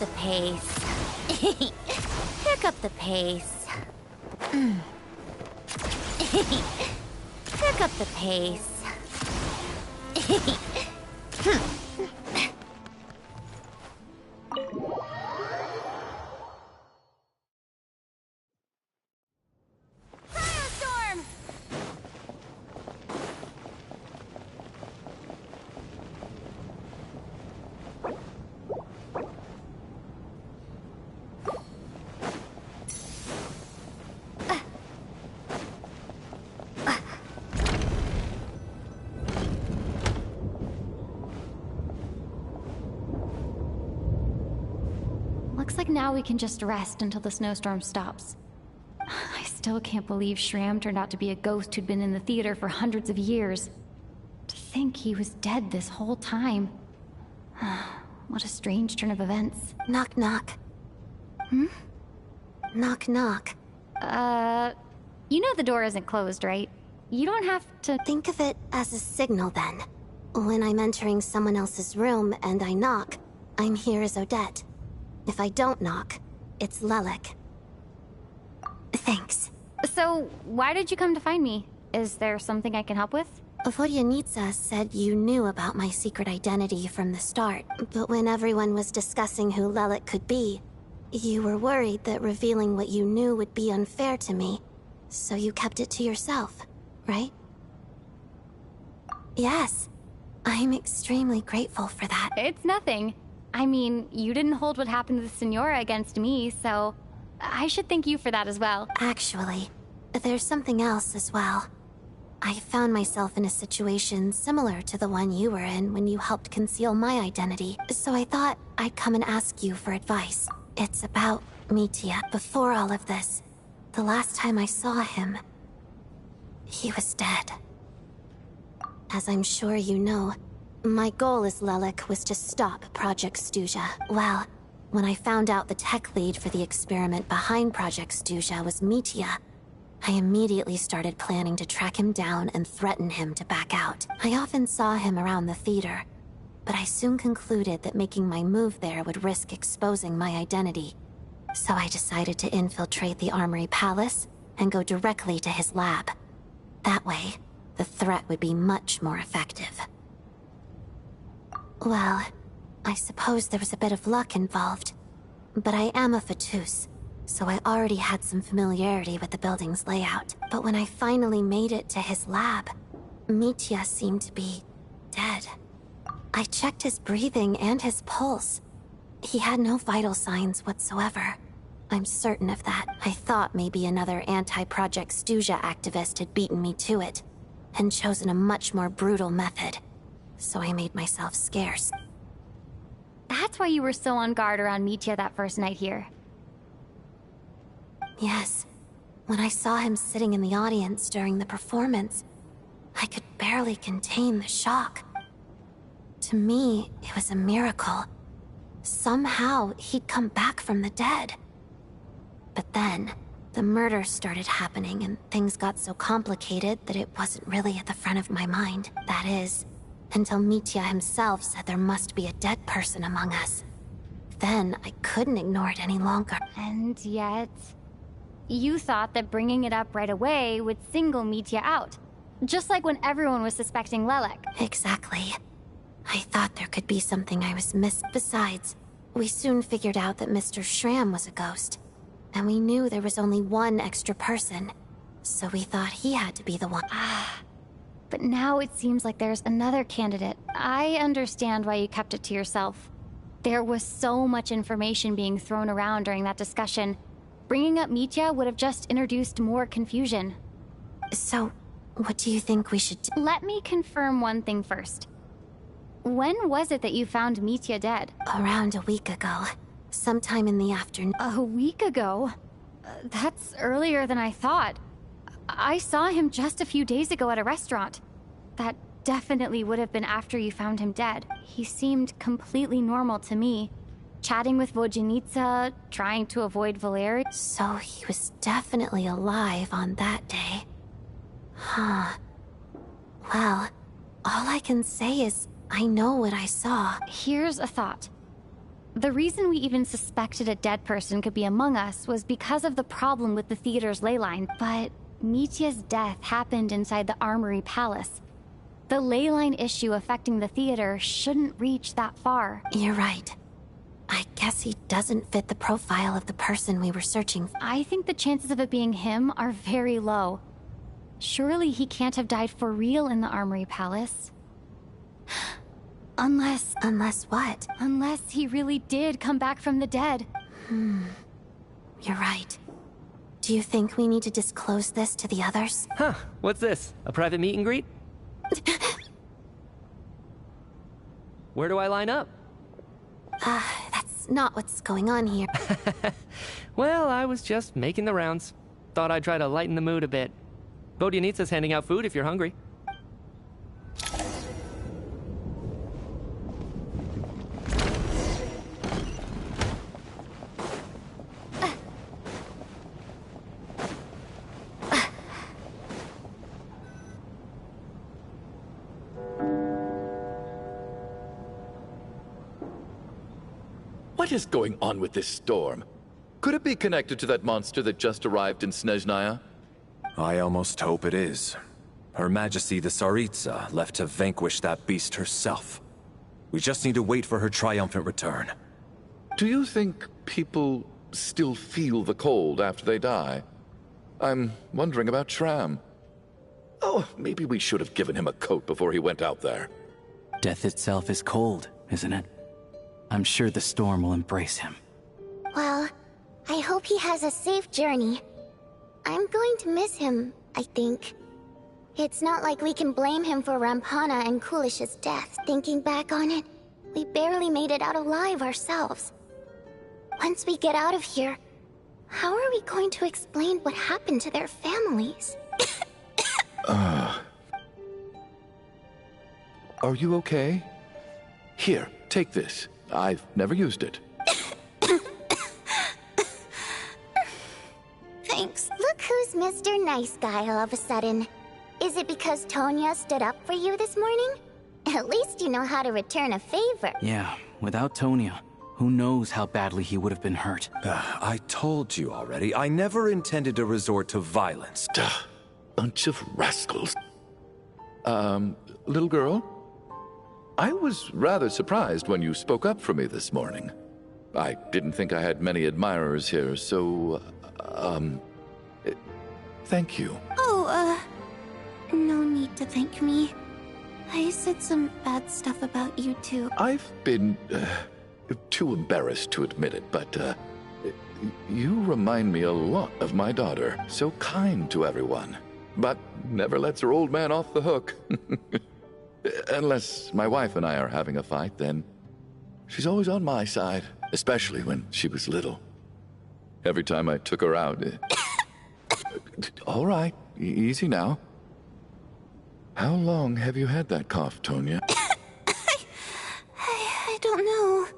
The pace. Pick up the pace. Pick up the pace. Firestorm! Looks like now we can just rest until the snowstorm stops. I still can't believe Shram turned out to be a ghost who'd been in the theater for hundreds of years. To think he was dead this whole time. What a strange turn of events. Knock knock. Knock knock. You know the door isn't closed, right? You don't have to... Think of it as a signal then. When I'm entering someone else's room and I knock, I'm here as Odette. If I don't knock, it's Lelik. Thanks. So, why did you come to find me? Is there something I can help with? Vodyanitsa said you knew about my secret identity from the start, but when everyone was discussing who Lelik could be, you were worried that revealing what you knew would be unfair to me, so you kept it to yourself, right? Yes. I'm extremely grateful for that. It's nothing. I mean, you didn't hold what happened with Senora against me, so I should thank you for that as well. Actually, there's something else as well. I found myself in a situation similar to the one you were in when you helped conceal my identity, so I thought I'd come and ask you for advice. It's about Mitya. Before all of this, the last time I saw him, he was dead. As I'm sure you know, my goal as Lelik was to stop Project Stuja. Well, when I found out the tech lead for the experiment behind Project Stuja was Mitya, I immediately started planning to track him down and threaten him to back out. I often saw him around the theater, but I soon concluded that making my move there would risk exposing my identity. So I decided to infiltrate the Armory Palace and go directly to his lab. That way, the threat would be much more effective. Well, I suppose there was a bit of luck involved, but I am a Fatus, so I already had some familiarity with the building's layout. But when I finally made it to his lab, Mitya seemed to be dead. I checked his breathing and his pulse. He had no vital signs whatsoever. I'm certain of that. I thought maybe another anti-Project Stuja activist had beaten me to it, and chosen a much more brutal method. So I made myself scarce. That's why you were so on guard around Mitya that first night here. Yes. When I saw him sitting in the audience during the performance, I could barely contain the shock. To me, it was a miracle. Somehow, he'd come back from the dead. But then, the murder started happening and things got so complicated that it wasn't really at the front of my mind. That is, until Mitya himself said there must be a dead person among us. Then, I couldn't ignore it any longer. And yet... you thought that bringing it up right away would single Mitya out. Just like when everyone was suspecting Lelik. Exactly. I thought there could be something I was Besides, we soon figured out that Mr. Shram was a ghost. And we knew there was only one extra person. So we thought he had to be the one. But now it seems like there's another candidate. I understand why you kept it to yourself. There was so much information being thrown around during that discussion. Bringing up Mitya would have just introduced more confusion. So, what do you think we should do? Let me confirm one thing first. When was it that you found Mitya dead? Around a week ago. Sometime in the afternoon. A week ago? That's earlier than I thought. I saw him just a few days ago at a restaurant. That definitely would have been after you found him dead. He seemed completely normal to me. Chatting with Vodyanitsa, trying to avoid Valeri. So he was definitely alive on that day. Huh. Well, all I can say is I know what I saw. Here's a thought. The reason we even suspected a dead person could be among us was because of the problem with the theater's ley line, but Mitya's death happened inside the Armory Palace. The ley line issue affecting the theater shouldn't reach that far. You're right. I guess he doesn't fit the profile of the person we were searching for. I think the chances of it being him are very low. Surely he can't have died for real in the Armory Palace. Unless what? Unless he really did come back from the dead. You're right. Do you think we need to disclose this to the others? Huh, what's this? A private meet and greet? Where do I line up? That's not what's going on here. Well, I was just making the rounds. Thought I'd try to lighten the mood a bit. Vodyanitsa's handing out food if you're hungry. What is going on with this storm? Could it be connected to that monster that just arrived in Snezhnaya? I almost hope it is. Her Majesty the Tsaritsa left to vanquish that beast herself. We just need to wait for her triumphant return. Do you think people still feel the cold after they die? I'm wondering about Shram. Oh, maybe we should have given him a coat before he went out there. Death itself is cold, isn't it? I'm sure the storm will embrace him. Well, I hope he has a safe journey. I'm going to miss him, I think. It's not like we can blame him for Rampana and Kulish's death. Thinking back on it, we barely made it out alive ourselves. Once we get out of here, how are we going to explain what happened to their families? Are you okay? Here, take this. I've never used it. Thanks. Look who's Mr. Nice Guy all of a sudden. Is it because Tonya stood up for you this morning? At least you know how to return a favor. Yeah, without Tonya, who knows how badly he would have been hurt. I told you already, I never intended to resort to violence. Duh. Bunch of rascals. Little girl? I was rather surprised when you spoke up for me this morning. I didn't think I had many admirers here, so, thank you. Oh, no need to thank me. I said some bad stuff about you too. I've been, too embarrassed to admit it, but, you remind me a lot of my daughter. So kind to everyone, but never lets her old man off the hook. Unless my wife and I are having a fight, then she's always on my side, especially when she was little. Every time I took her out... All right, easy now. How long have you had that cough, Tonya? I don't know.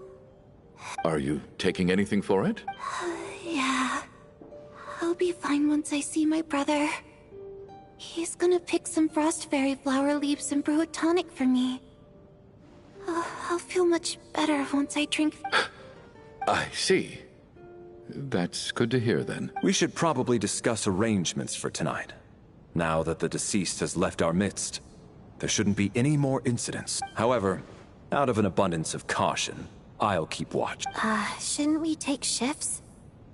Are you taking anything for it? Yeah. I'll be fine once I see my brother. He's gonna pick some frost fairy flower leaves and brew a tonic for me. I'll feel much better once I drink. I see. That's good to hear, then. We should probably discuss arrangements for tonight. Now that the deceased has left our midst, there shouldn't be any more incidents. However, out of an abundance of caution, I'll keep watch. Shouldn't we take shifts?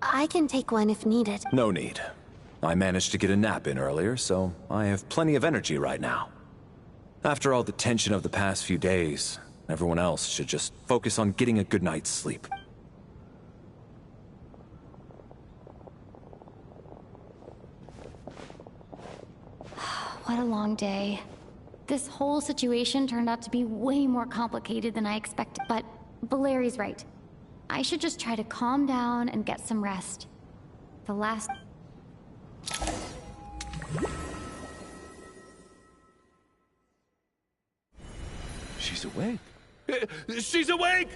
I can take one if needed. No need. I managed to get a nap in earlier, so I have plenty of energy right now. After all the tension of the past few days, everyone else should just focus on getting a good night's sleep. What a long day. This whole situation turned out to be way more complicated than I expected, but Valeri's right. I should just try to calm down and get some rest. The last... She's awake. She's awake!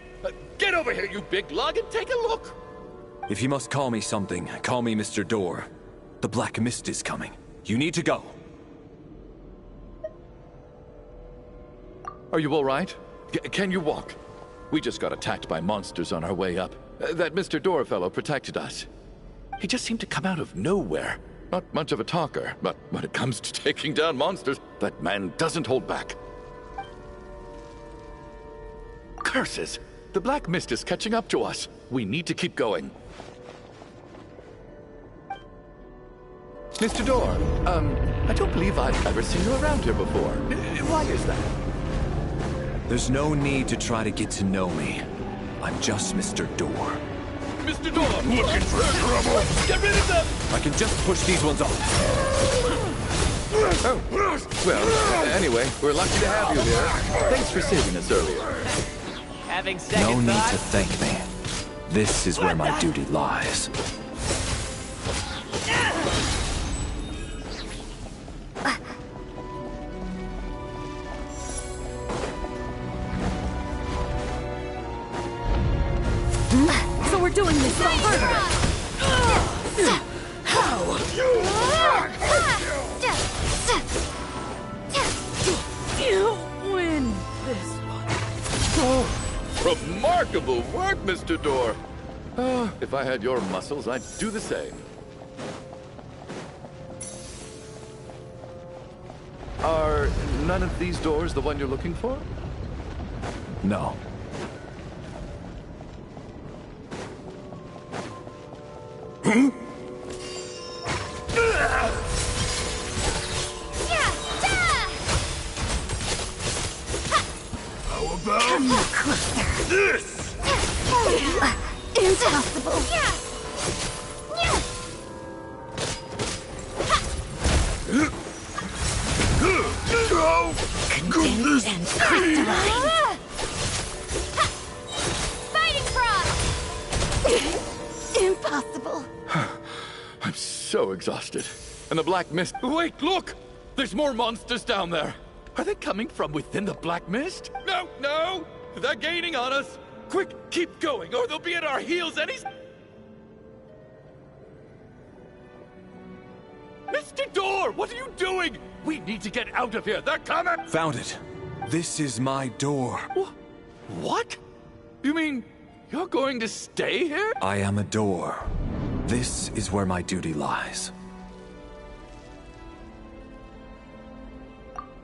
Get over here, you big lug, and take a look! If you must call me something, call me Mr. Door. The Black Mist is coming. You need to go. Are you all right? Can you walk? We just got attacked by monsters on our way up. That Mr. Door fellow protected us. He just seemed to come out of nowhere. Not much of a talker, but when it comes to taking down monsters, that man doesn't hold back. Curses! The black mist is catching up to us. We need to keep going. Mr. Door, I don't believe I've ever seen you around here before. Why is that? There's no need to try to get to know me. I'm just Mr. Door. Mr. Door, looking for trouble! Get rid of them! I can just push these ones off. Oh, well, anyway, we're lucky to have you here. Thanks for saving us earlier. Having No second need to thoughts? thank me. This is where my duty lies. So we're doing this all harder. You win this one. Oh, remarkable work, Mr. Door. Oh, if I had your muscles, I'd do the same. Are none of these doors the one you're looking for? No. How about this? Impossible. Goodness! And crystalline. Fighting frog! Impossible. I'm so exhausted. And the black mist... Wait, look! There's more monsters down there. Are they coming from within the black mist? No, no! They're gaining on us! Quick, keep going, or they'll be at our heels any... Mr. Door, what are you doing? We need to get out of here. They're coming! Found it. This is my door. What? You mean you're going to stay here? I am a door. This is where my duty lies.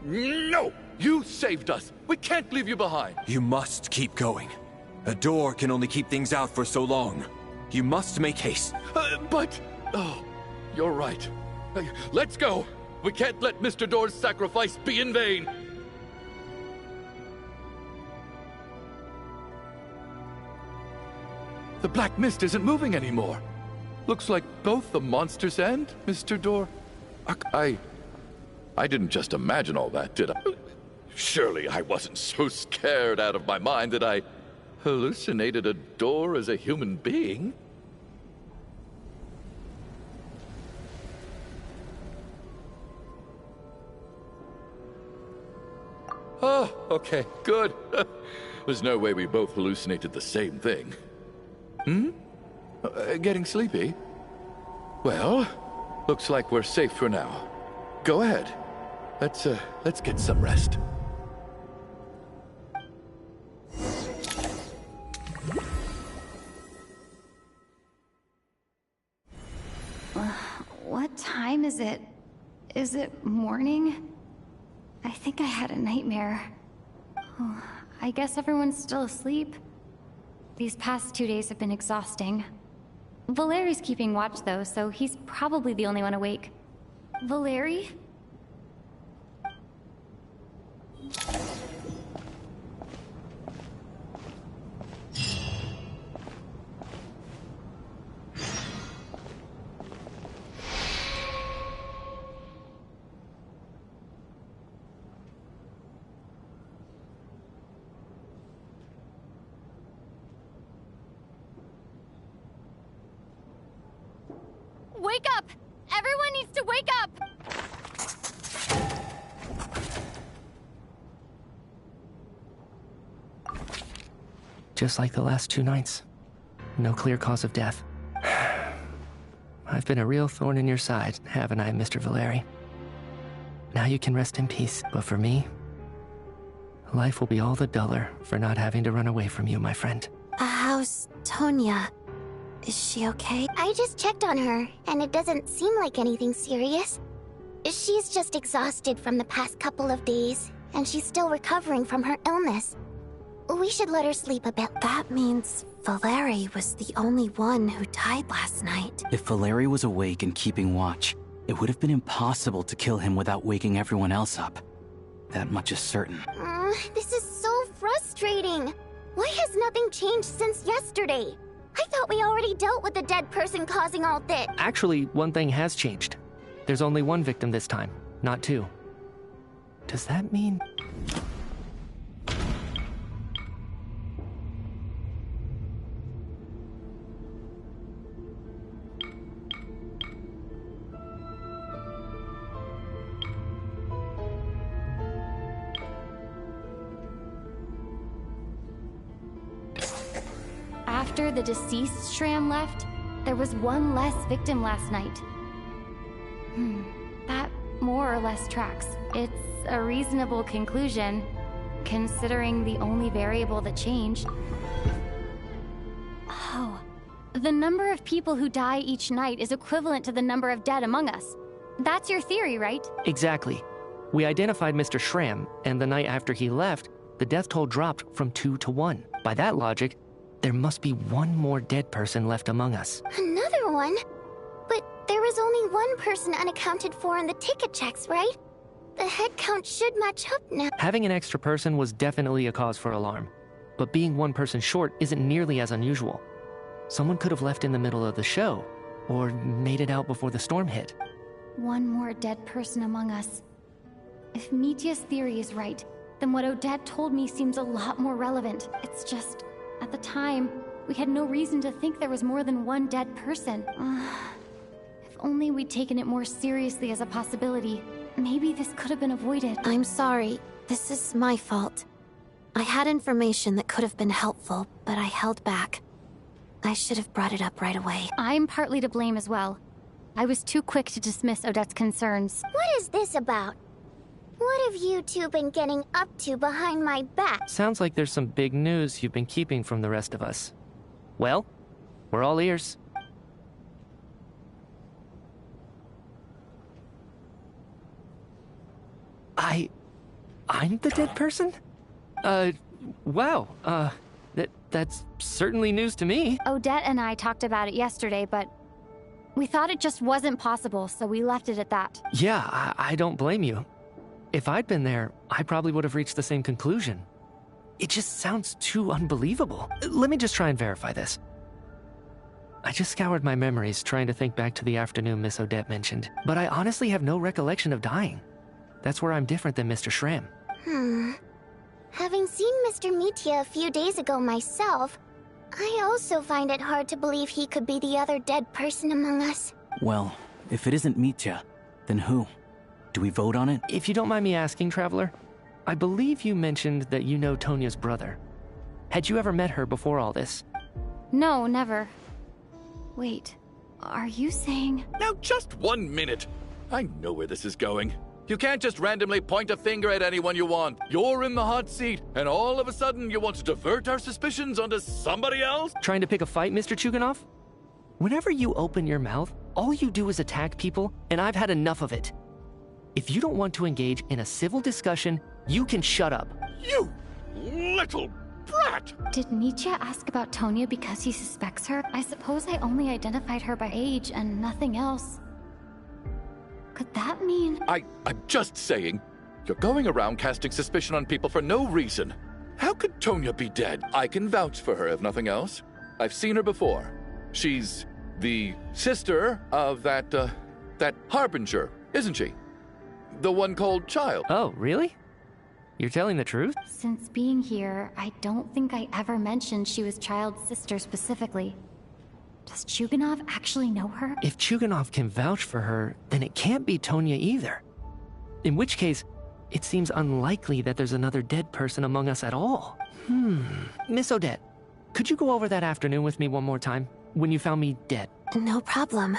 No! You saved us. We can't leave you behind. You must keep going. A door can only keep things out for so long. You must make haste. But... Oh, you're right. Let's go. We can't let Mr. Door's sacrifice be in vain. The black mist isn't moving anymore. Looks like both the monsters and Mr. Door... I didn't just imagine all that, did I? Surely I wasn't so scared out of my mind that I hallucinated a door as a human being. Oh, okay, good. There's no way we both hallucinated the same thing. Getting sleepy? Well, looks like we're safe for now. Go ahead. Let's get some rest. What time is it? Is it morning? I think I had a nightmare. Oh, I guess everyone's still asleep. These past 2 days have been exhausting. Valeri's keeping watch though, so he's probably the only one awake. Valeri? Wake up! Everyone needs to wake up! Just like the last 2 nights. No clear cause of death. I've been a real thorn in your side, haven't I, Mr. Valeri? Now you can rest in peace, but for me, Life will be all the duller for not having to run away from you, my friend. How's Tonya? Is she okay? I just checked on her, and it doesn't seem like anything serious. She's just exhausted from the past couple of days, and she's still recovering from her illness. We should let her sleep a bit. That means Valeri was the only one who died last night. If Valeri was awake and keeping watch, it would have been impossible to kill him without waking everyone else up. That much is certain. This is so frustrating. Why has nothing changed since yesterday? I thought we already dealt with the dead person causing all this. Actually, one thing has changed. There's only one victim this time, not two. Does that mean... After the deceased Shram left, there was one less victim last night. That more or less tracks. It's a reasonable conclusion, considering the only variable that changed. Oh, the number of people who die each night is equivalent to the number of dead among us. That's your theory, right? Exactly. We identified Mr. Shram, and the night after he left, the death toll dropped from 2 to 1. By that logic, there must be one more dead person left among us. Another one? But there was only one person unaccounted for in the ticket checks, right? The head count should match up now. Having an extra person was definitely a cause for alarm, but being one person short isn't nearly as unusual. Someone could have left in the middle of the show, or made it out before the storm hit. One more dead person among us. If Mitya's theory is right, then what Odette told me seems a lot more relevant. It's just, at the time, we had no reason to think there was more than one dead person. If only we'd taken it more seriously as a possibility, maybe this could have been avoided. I'm sorry. This is my fault. I had information that could have been helpful, but I held back. I should have brought it up right away. I'm partly to blame as well. I was too quick to dismiss Odette's concerns. What is this about? What have you two been getting up to behind my back? Sounds like there's some big news you've been keeping from the rest of us. Well, we're all ears. I'm the dead person? Wow, that's certainly news to me. Odette and I talked about it yesterday, but we thought it just wasn't possible, so we left it at that. Yeah, I don't blame you. If I'd been there, I probably would have reached the same conclusion. It just sounds too unbelievable. Let me just try and verify this. I just scoured my memories trying to think back to the afternoon Miss Odette mentioned, but I honestly have no recollection of dying. That's where I'm different than Mr. Shram. Having seen Mr. Mitya a few days ago myself, I also find it hard to believe he could be the other dead person among us. Well, if it isn't Mitya, then who? Do we vote on it? If you don't mind me asking, Traveler, I believe you mentioned that you know Tonya's brother. Had you ever met her before all this? No, never. Wait, are you saying... Now just 1 minute. I know where this is going. You can't just randomly point a finger at anyone you want. You're in the hot seat, and all of a sudden you want to divert our suspicions onto somebody else? Trying to pick a fight, Mr. Chuganov? Whenever you open your mouth, all you do is attack people, and I've had enough of it. If you don't want to engage in a civil discussion, you can shut up. You little brat! Did Mitya ask about Tonya because he suspects her? I suppose I only identified her by age and nothing else. Could that mean... I'm just saying. You're going around casting suspicion on people for no reason. How could Tonya be dead? I can vouch for her if nothing else. I've seen her before. She's the sister of that Harbinger, isn't she? The one called Child. Oh, really? You're telling the truth? Since being here, I don't think I ever mentioned she was Child's sister specifically. Does Chuganov actually know her? If Chuganov can vouch for her, then it can't be Tonya either. In which case, it seems unlikely that there's another dead person among us at all. Miss Odette, could you go over that afternoon with me one more time, when you found me dead? No problem.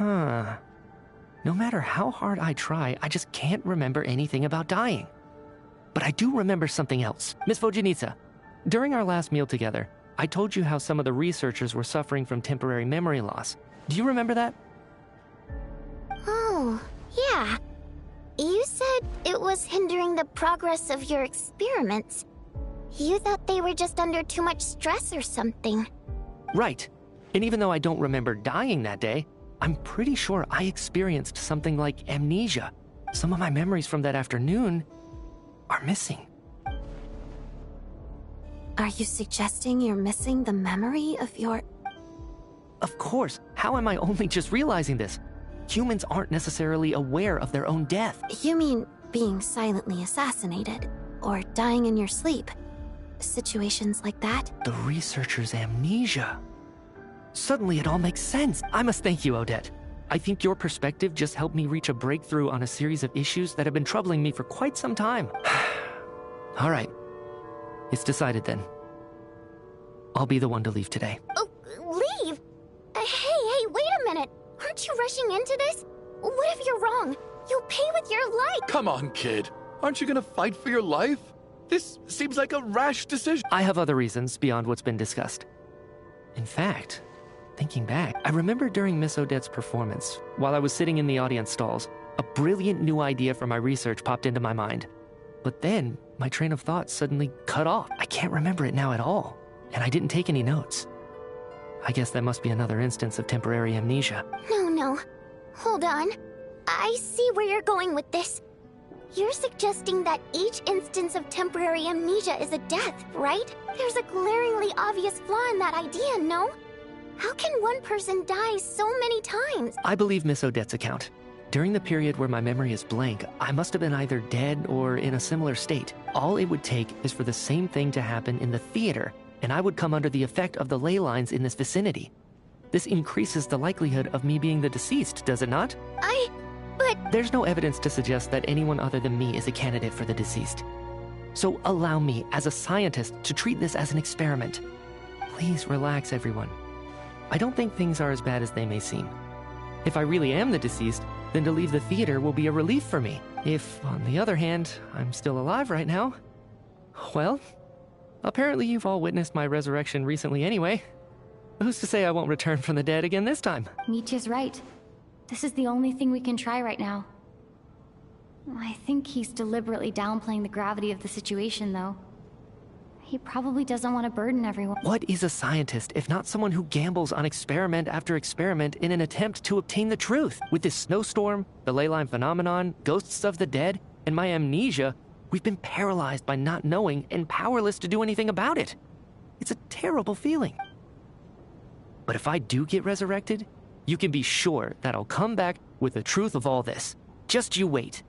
Huh. No matter how hard I try, I just can't remember anything about dying. But I do remember something else. Miss Vojanitsa, during our last meal together, I told you how some of the researchers were suffering from temporary memory loss. Do you remember that? Oh, yeah. You said it was hindering the progress of your experiments. You thought they were just under too much stress or something. Right. And even though I don't remember dying that day, I'm pretty sure I experienced something like amnesia. Some of my memories from that afternoon are missing. Are you suggesting you're missing the memory of your... Of course. How am I only just realizing this? Humans aren't necessarily aware of their own death. You mean being silently assassinated, or dying in your sleep? Situations like that? The researcher's amnesia. Suddenly it all makes sense. I must thank you, Odette. I think your perspective just helped me reach a breakthrough on a series of issues that have been troubling me for quite some time. All right. It's decided then. I'll be the one to leave today. Oh, leave? Hey, wait a minute. Aren't you rushing into this? What if you're wrong? You'll pay with your life. Come on, kid. Aren't you gonna fight for your life? This seems like a rash decision. I have other reasons beyond what's been discussed. In fact, thinking back, I remember during Miss Odette's performance, while I was sitting in the audience stalls, a brilliant new idea for my research popped into my mind. But then, my train of thought suddenly cut off. I can't remember it now at all, and I didn't take any notes. I guess that must be another instance of temporary amnesia. No. Hold on. I see where you're going with this. You're suggesting that each instance of temporary amnesia is a death, right? There's a glaringly obvious flaw in that idea, no? How can one person die so many times? I believe Miss Odette's account. During the period where my memory is blank, I must have been either dead or in a similar state. All it would take is for the same thing to happen in the theater, and I would come under the effect of the ley lines in this vicinity. This increases the likelihood of me being the deceased, does it not? But... There's no evidence to suggest that anyone other than me is a candidate for the deceased. So allow me, as a scientist, to treat this as an experiment. Please relax, everyone. I don't think things are as bad as they may seem. If I really am the deceased, then to leave the theater will be a relief for me. If, on the other hand, I'm still alive right now, well, apparently you've all witnessed my resurrection recently anyway. Who's to say I won't return from the dead again this time? Nietzsche's right. This is the only thing we can try right now. I think he's deliberately downplaying the gravity of the situation, though. He probably doesn't want to burden everyone. What is a scientist if not someone who gambles on experiment after experiment in an attempt to obtain the truth? With this snowstorm, the ley line phenomenon, ghosts of the dead, and my amnesia, we've been paralyzed by not knowing and powerless to do anything about it. It's a terrible feeling. But if I do get resurrected, you can be sure that I'll come back with the truth of all this. Just you wait.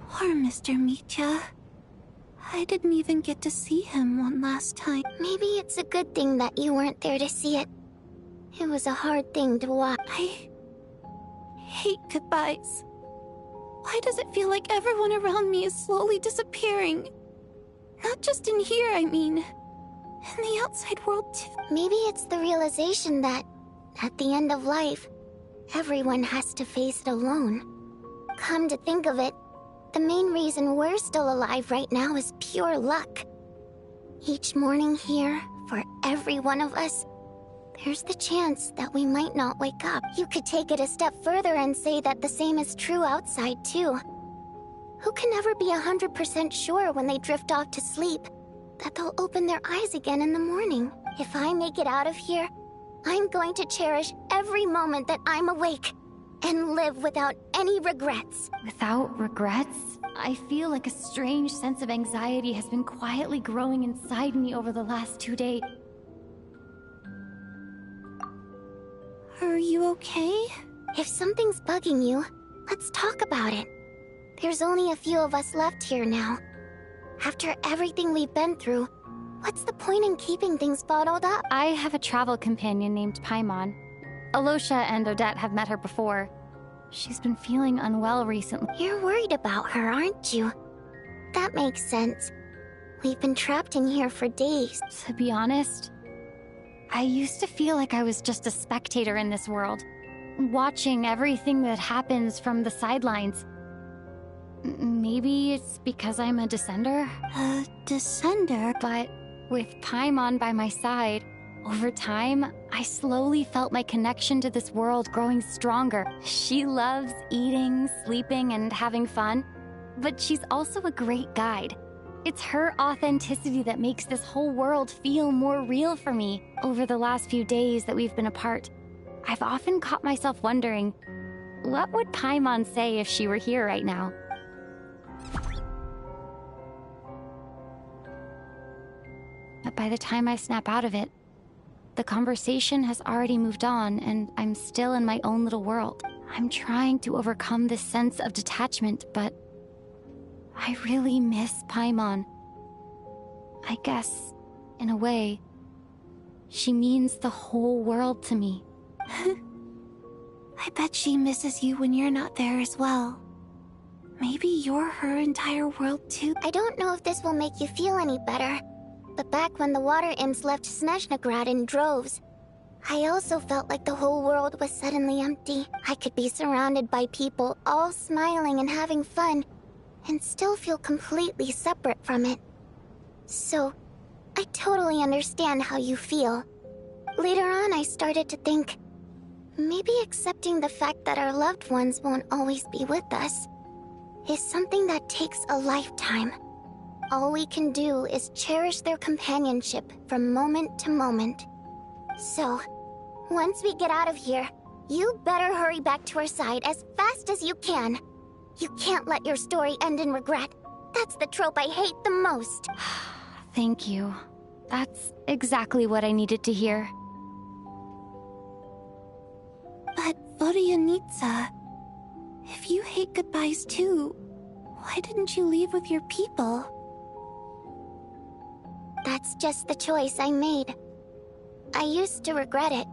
Poor Mr. Mitya. I didn't even get to see him one last time. maybe it's a good thing that you weren't there to see it. It was a hard thing to watch. I hate goodbyes. Why does it feel like everyone around me is slowly disappearing? Not just in here, I mean. In the outside world, too. Maybe it's the realization that, at the end of life, everyone has to face it alone. Come to think of it, the main reason we're still alive right now is pure luck. Each morning here, for every one of us, there's the chance that we might not wake up. You could take it a step further and say that the same is true outside, too. Who can never be 100% sure when they drift off to sleep that they'll open their eyes again in the morning? If I make it out of here, I'm going to cherish every moment that I'm awake and live without any regrets. Without regrets? I feel like a strange sense of anxiety has been quietly growing inside me over the last 2 days. Are you okay? If something's bugging you, let's talk about it. There's only a few of us left here now. After everything we've been through, what's the point in keeping things bottled up? I have a travel companion named Paimon. Alosha and Odette have met her before. She's been feeling unwell recently. You're worried about her, aren't you? That makes sense. We've been trapped in here for days. To be honest, I used to feel like I was just a spectator in this world, watching everything that happens from the sidelines. Maybe it's because I'm a descender? A descender? But with Paimon by my side, over time, I slowly felt my connection to this world growing stronger. She loves eating, sleeping, and having fun, but she's also a great guide. It's her authenticity that makes this whole world feel more real for me. Over the last few days that we've been apart, I've often caught myself wondering, what would Paimon say if she were here right now? But by the time I snap out of it, the conversation has already moved on, and I'm still in my own little world. I'm trying to overcome this sense of detachment, but I really miss Paimon. I guess, in a way, she means the whole world to me. I bet she misses you when you're not there as well. Maybe you're her entire world too. I don't know if this will make you feel any better, but back when the water imps left Snezhnograd in droves, I also felt like the whole world was suddenly empty. I could be surrounded by people, all smiling and having fun, and still feel completely separate from it. So, I totally understand how you feel. Later on, I started to think, maybe accepting the fact that our loved ones won't always be with us is something that takes a lifetime. All we can do is cherish their companionship from moment to moment. So, once we get out of here, you better hurry back to our side as fast as you can. You can't let your story end in regret. That's the trope I hate the most. Thank you. That's exactly what I needed to hear. But Vodyanitsa, if you hate goodbyes too, why didn't you leave with your people? That's just the choice I made. I used to regret it,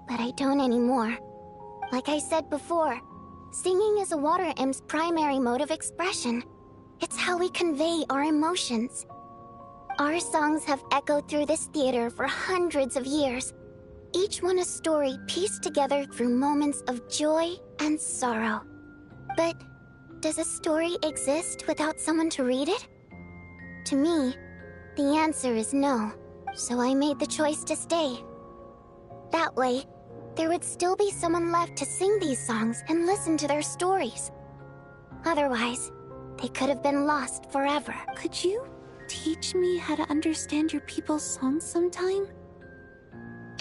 but I don't anymore. Like I said before, singing is a water imp's primary mode of expression. It's how we convey our emotions. Our songs have echoed through this theater for hundreds of years, each one a story pieced together through moments of joy and sorrow. But does a story exist without someone to read it? To me, the answer is no, so I made the choice to stay. That way, there would still be someone left to sing these songs and listen to their stories. Otherwise, they could have been lost forever. Could you teach me how to understand your people's songs sometime?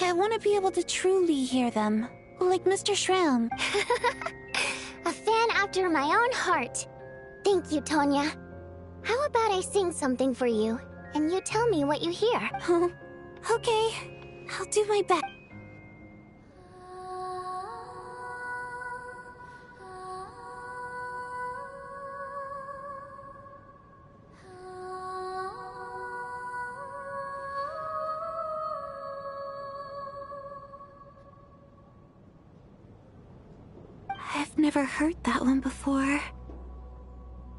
I want to be able to truly hear them, like Mr. Shram. A fan after my own heart. Thank you, Tonya. How about I sing something for you, and you tell me what you hear? Okay, I'll do my best. I've never heard that one before.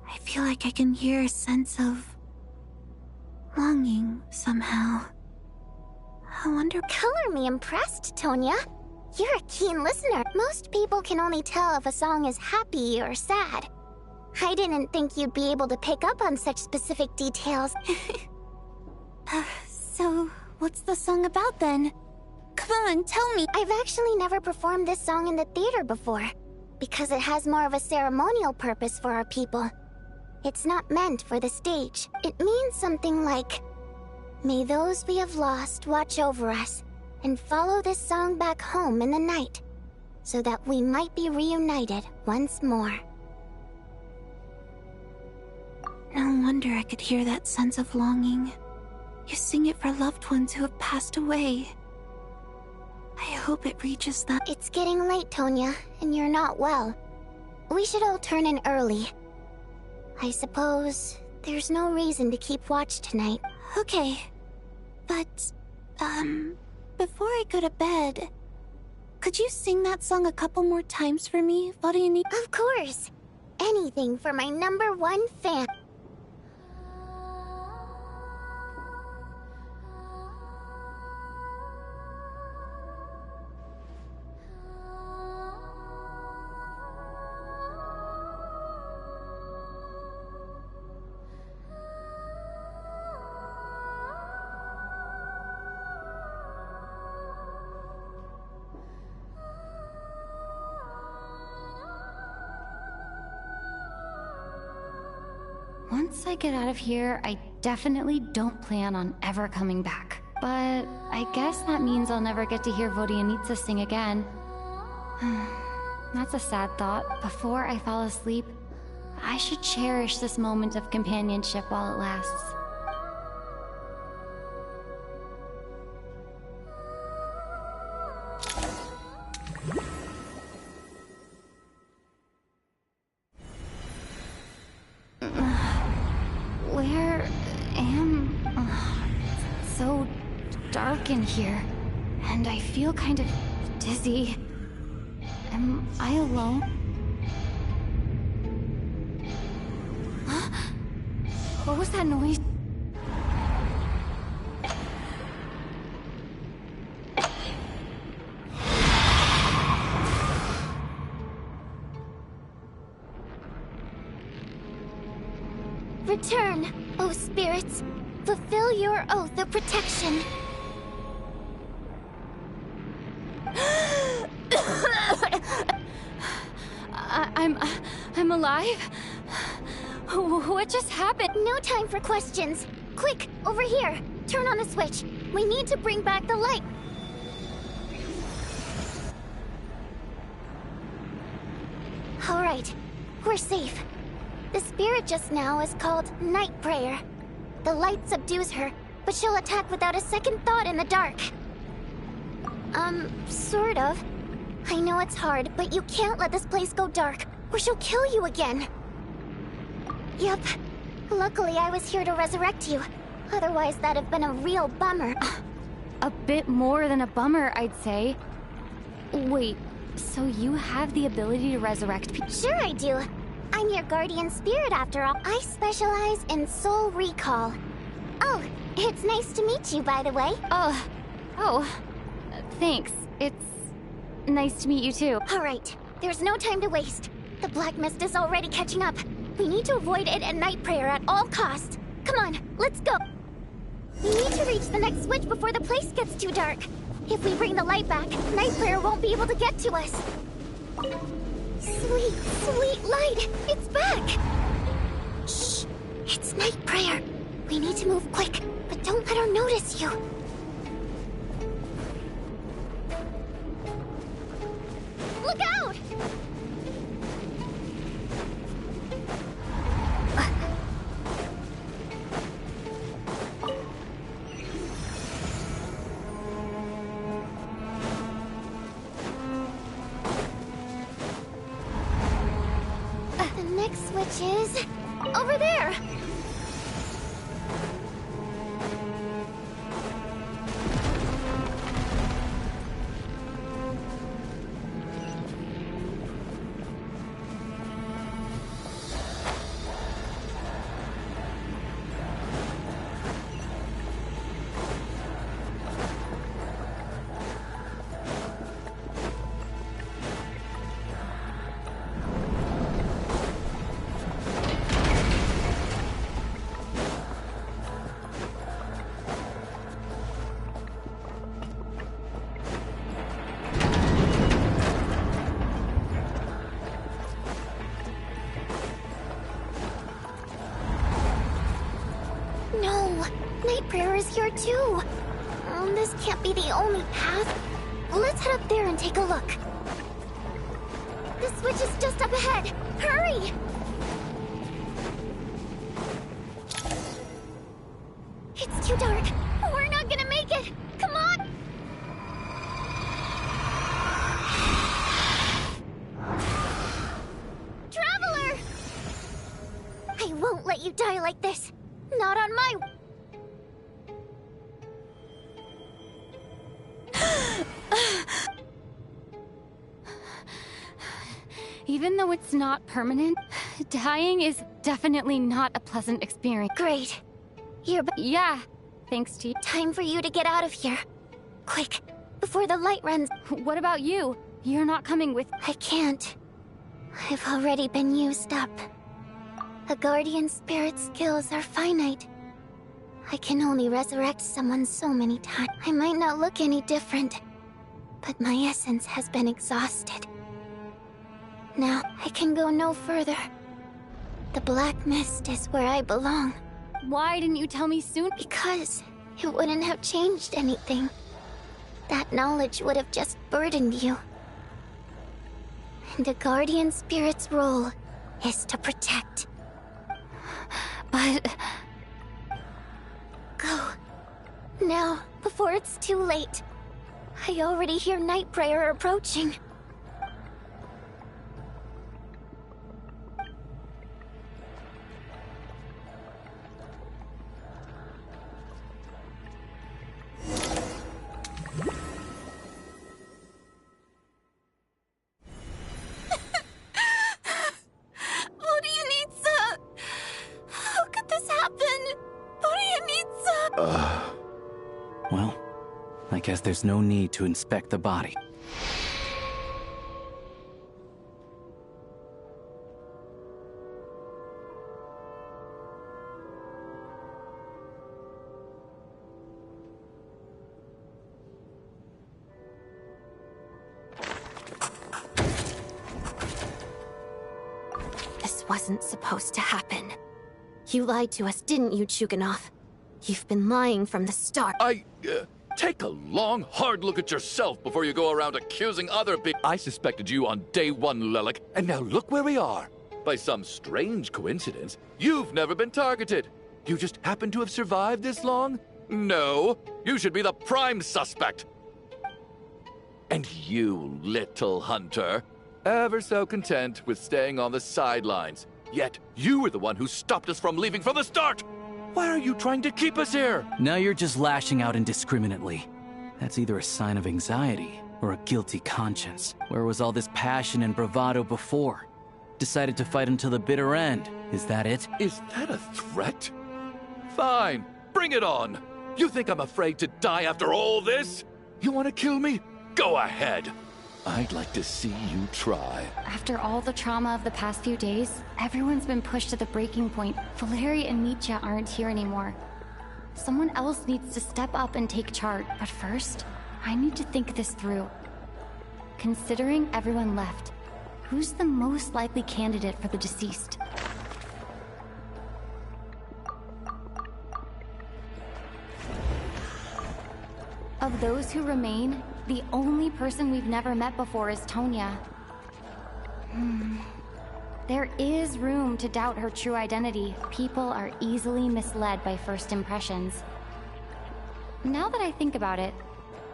I feel like I can hear a sense of longing somehow. I wonder. Color me impressed, Tonya. You're a keen listener. Most people can only tell if a song is happy or sad. I didn't think you'd be able to pick up on such specific details. So, what's the song about then? Come on, tell me. I've actually never performed this song in the theater before, because it has more of a ceremonial purpose for our people. It's not meant for the stage. It means something like, may those we have lost watch over us, and follow this song back home in the night, so that we might be reunited once more. No wonder I could hear that sense of longing. You sing it for loved ones who have passed away. I hope it reaches them. It's getting late, Tonya, and you're not well. We should all turn in early. I suppose there's no reason to keep watch tonight. Okay. But, before I go to bed, could you sing that song a couple more times for me, Variani? Of course! Anything for my #1 fan. Once I get out of here, I definitely don't plan on ever coming back. But I guess that means I'll never get to hear Vodianitsa sing again. That's a sad thought. Before I fall asleep, I should cherish this moment of companionship while it lasts. Where am... It's so dark in here, and I feel kind of dizzy. Am I alone? Huh? What was that noise? Return, O spirits. Fulfill your oath of protection. I'm alive? What just happened? No time for questions. Quick, over here. Turn on the switch. We need to bring back the light. All right, we're safe. The spirit just now is called Night Prayer. The light subdues her, but she'll attack without a second thought in the dark. Sort of. I know it's hard, but you can't let this place go dark, or she'll kill you again. Yep. Luckily, I was here to resurrect you. Otherwise, that'd have been a real bummer. A bit more than a bummer, I'd say. Wait, so you have the ability to resurrect people? Sure I do. I'm your guardian spirit after all. I specialize in soul recall. Oh, it's nice to meet you, by the way. Thanks. It's nice to meet you too. All right, there's no time to waste. The black mist is already catching up. We need to avoid it and Night Prayer at all costs. Come on, let's go. We need to reach the next switch before the place gets too dark. If we bring the light back, Night Prayer won't be able to get to us. Sweet, sweet light! It's back! Shh! It's Night Prayer. We need to move quick, but don't let her notice you. Look out! The next switch is... over there! No! Night Prayer is here too! This can't be the only path. Let's head up there and take a look. The switch is just up ahead. Hurry! It's too dark. We're not gonna make it. Come on! Traveler! I won't let you die like this. Not on my... Even though it's not permanent, dying is definitely not a pleasant experience. Great. You're Yeah, thanks to you. time for you to get out of here. Quick, before the light runs. What about you? You're not coming with... I can't. I've already been used up. A guardian spirit's skills are finite. I can only resurrect someone so many times. I might not look any different, but my essence has been exhausted. Now, I can go no further. The Black Mist is where I belong. Why didn't you tell me soon? Because it wouldn't have changed anything. That knowledge would have just burdened you. And a guardian spirit's role is to protect. But... Go. Now, before it's too late. I already hear Night Prayer approaching. Well, I guess there's no need to inspect the body. This wasn't supposed to happen. You lied to us, didn't you, Chuganov? You've been lying from the start. Take a long, hard look at yourself before you go around accusing other people. I suspected you on day one, Lelik, and now look where we are. By some strange coincidence, you've never been targeted. You just happen to have survived this long? No, you should be the prime suspect. And you, little hunter, ever so content with staying on the sidelines. Yet, you were the one who stopped us from leaving from the start! Why are you trying to keep us here? Now you're just lashing out indiscriminately. That's either a sign of anxiety or a guilty conscience. Where was all this passion and bravado before? Decided to fight until the bitter end. Is that it? Is that a threat? Fine, bring it on. You think I'm afraid to die after all this? You want to kill me? Go ahead. I'd like to see you try. After all the trauma of the past few days, everyone's been pushed to the breaking point. Valeria and Mitya aren't here anymore. Someone else needs to step up and take charge. But first, I need to think this through. Considering everyone left, who's the most likely candidate for the deceased? Of those who remain, the only person we've never met before is Tonya. There is room to doubt her true identity. People are easily misled by first impressions. Now that I think about it,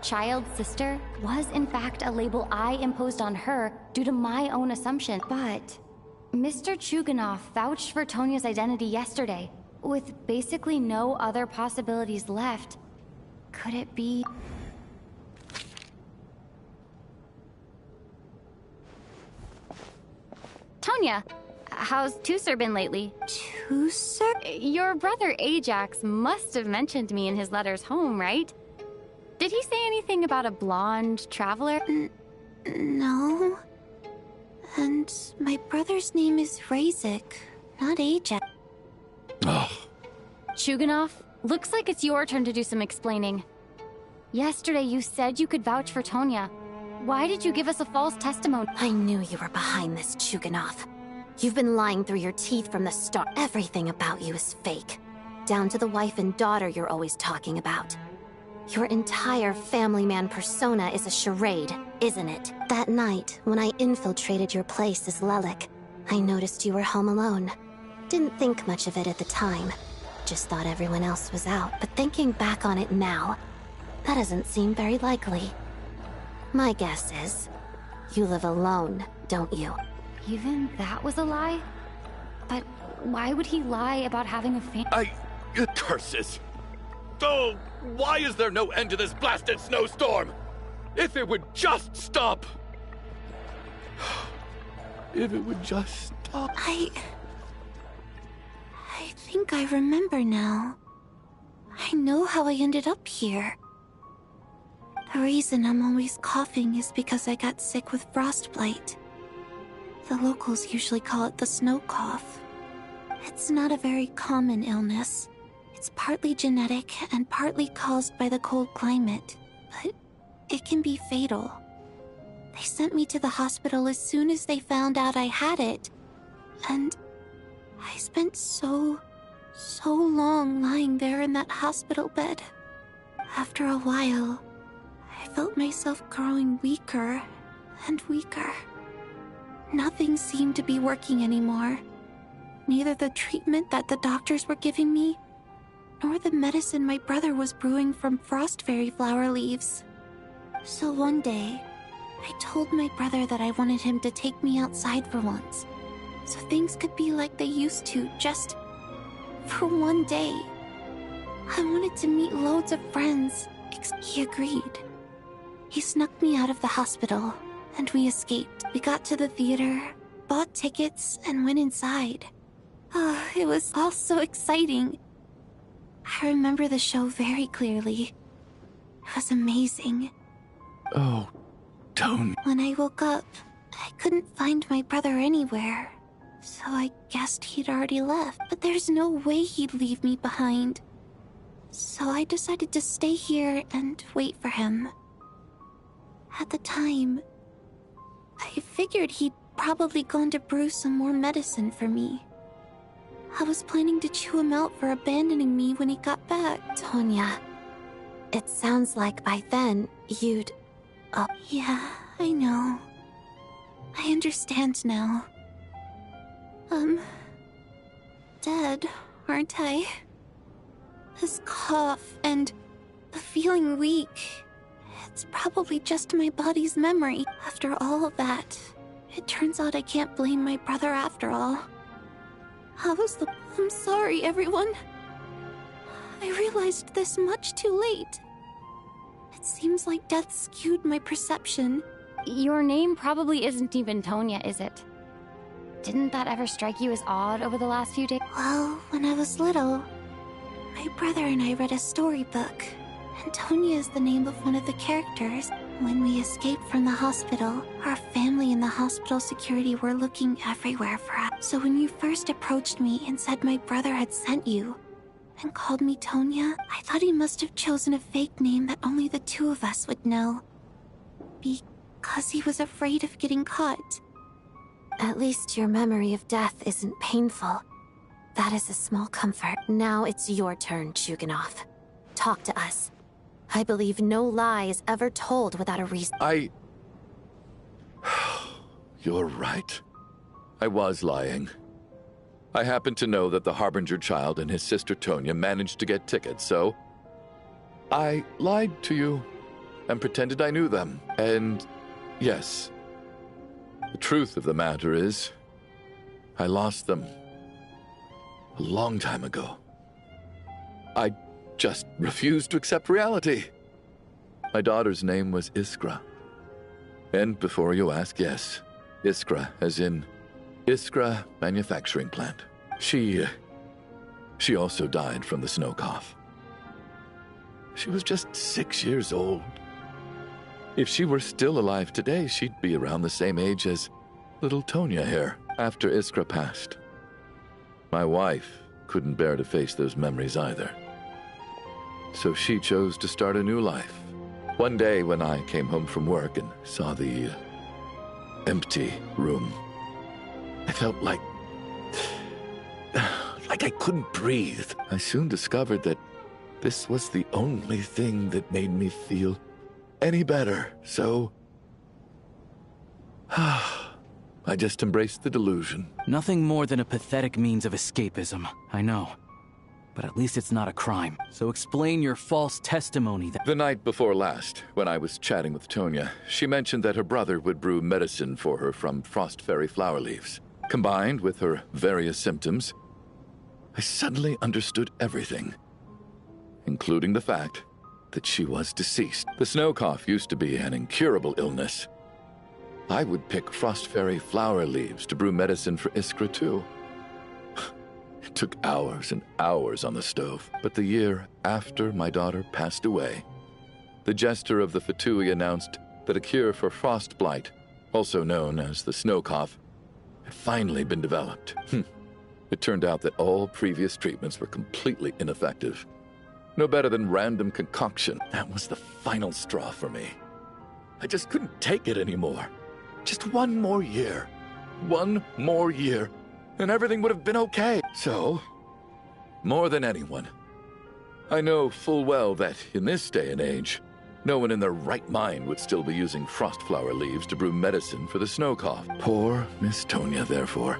child sister was in fact a label I imposed on her due to my own assumption. But Mr. Chuganov vouched for Tonya's identity yesterday, with basically no other possibilities left. Could it be... Tonya, how's Tusser been lately? Tusser? Your brother Ajax must have mentioned me in his letters home, right? Did he say anything about a blonde traveler? No. And my brother's name is Razik, not Ajax. Ugh. Chuganov, looks like it's your turn to do some explaining. Yesterday you said you could vouch for Tonya. Why did you give us a false testimony? I knew you were behind this, Chuganov. You've been lying through your teeth from the start. Everything about you is fake. Down to the wife and daughter you're always talking about. Your entire family man persona is a charade, isn't it? That night, when I infiltrated your place as Lelik, I noticed you were home alone. Didn't think much of it at the time. Just thought everyone else was out, but thinking back on it now, that doesn't seem very likely. My guess is, you live alone, don't you? Even that was a lie? But why would he lie about having a family? Curses! Oh, why is there no end to this blasted snowstorm? If it would just stop! If it would just stop. I think I remember now. I know how I ended up here. The reason I'm always coughing is because I got sick with frostbite. The locals usually call it the snow cough. It's not a very common illness. It's partly genetic and partly caused by the cold climate, but it can be fatal. They sent me to the hospital as soon as they found out I had it, and I spent so long lying there in that hospital bed. After a while, I felt myself growing weaker and weaker. Nothing seemed to be working anymore. Neither the treatment that the doctors were giving me, nor the medicine my brother was brewing from frost fairy flower leaves. So one day, I told my brother that I wanted him to take me outside for once, so things could be like they used to, just for one day. I wanted to meet loads of friends. He agreed. He snuck me out of the hospital, and we escaped. We got to the theater, bought tickets, and went inside. Oh, it was all so exciting. I remember the show very clearly. It was amazing. Oh, don't. When I woke up, I couldn't find my brother anywhere. So I guessed he'd already left, but there's no way he'd leave me behind. So I decided to stay here and wait for him. At the time, I figured he'd probably gone to brew some more medicine for me. I was planning to chew him out for abandoning me when he got back. Tonya, it sounds like by then, you'd... Yeah, I know. I understand now. Dead, aren't I? This cough and the feeling weak, it's probably just my body's memory. After all of that, it turns out I can't blame my brother after all. I'm sorry, everyone. I realized this much too late. It seems like death skewed my perception. Your name probably isn't even Tonya, is it? Didn't that ever strike you as odd over the last few days? Well, when I was little, my brother and I read a storybook, and Tonya is the name of one of the characters. When we escaped from the hospital, our family and the hospital security were looking everywhere for us. So when you first approached me and said my brother had sent you, and called me Tonya, I thought he must have chosen a fake name that only the two of us would know. Because he was afraid of getting caught. At least your memory of death isn't painful. That is a small comfort. Now it's your turn, Chuganov. Talk to us. I believe no lie is ever told without a reason. You're right. I was lying. I happened to know that the Harbinger child and his sister Tonya managed to get tickets, so I lied to you and pretended I knew them. And yes, the truth of the matter is, I lost them a long time ago. I just refused to accept reality. My daughter's name was Iskra. And before you ask, yes, Iskra, as in Iskra Manufacturing Plant. She also died from the snow cough. She was just 6 years old. If she were still alive today, she'd be around the same age as little Tonya here. After Iskra passed, my wife couldn't bear to face those memories either. So she chose to start a new life. One day when I came home from work and saw the empty room, I felt like I couldn't breathe. I soon discovered that This was the only thing that made me feel any better, so... I just embraced the delusion. Nothing more than a pathetic means of escapism, I know. But at least it's not a crime. So explain your false testimony that— The night before last, when I was chatting with Tonya, she mentioned that her brother would brew medicine for her from frost fairy flower leaves. Combined with her various symptoms, I suddenly understood everything, including the fact that she was deceased. The snow cough used to be an incurable illness. I would pick frost fairy flower leaves to brew medicine for Iskra too. It took hours and hours on the stove, but the year after my daughter passed away, the jester of the Fatui announced that a cure for frost blight, also known as the snow cough, had finally been developed. It turned out that all previous treatments were completely ineffective. No better than random concoction. That was the final straw for me. I just couldn't take it anymore. Just one more year. One more year, and everything would have been okay. So, more than anyone, I know full well that in this day and age, no one in their right mind would still be using frost flower leaves to brew medicine for the snow cough. Poor Miss Tonya, therefore,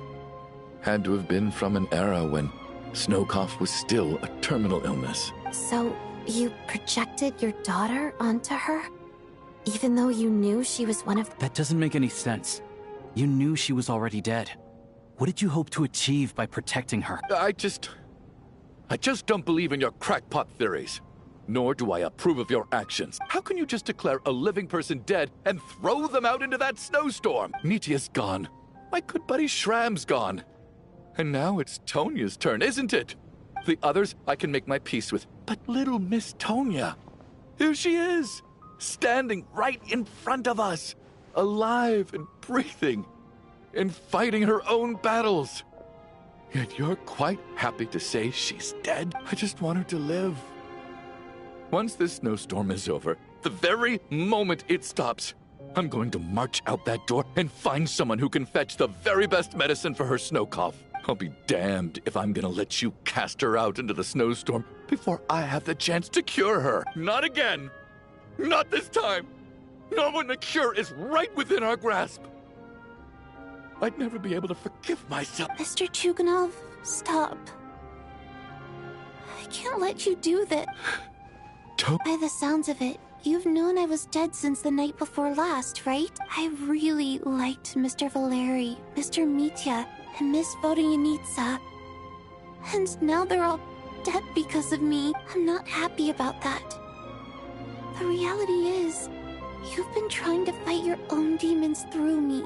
had to have been from an era when snow cough was still a terminal illness. So, you projected your daughter onto her? Even though you knew she was one of— That doesn't make any sense. You knew she was already dead. What did you hope to achieve by protecting her? I just don't believe in your crackpot theories. Nor do I approve of your actions. How can you just declare a living person dead and throw them out into that snowstorm? Nitia's gone. My good buddy Shram's gone. And now it's Tonya's turn, isn't it? The others I can make my peace with. But little Miss Tonya, here she is, standing right in front of us, alive and breathing, and fighting her own battles. Yet you're quite happy to say she's dead? I just want her to live. Once this snowstorm is over, the very moment it stops, I'm going to march out that door and find someone who can fetch the very best medicine for her snow cough. I'll be damned if I'm gonna let you cast her out into the snowstorm before I have the chance to cure her. Not again! Not this time! Not when the cure is right within our grasp! I'd never be able to forgive myself. Mr. Chuganov, stop. I can't let you do that. By the sounds of it, you've known I was dead since the night before last, right? I really liked Mr. Valeri, Mr. Mitya, and Miss Vodyanitsa. And now they're all dead because of me. I'm not happy about that. The reality is, you've been trying to fight your own demons through me.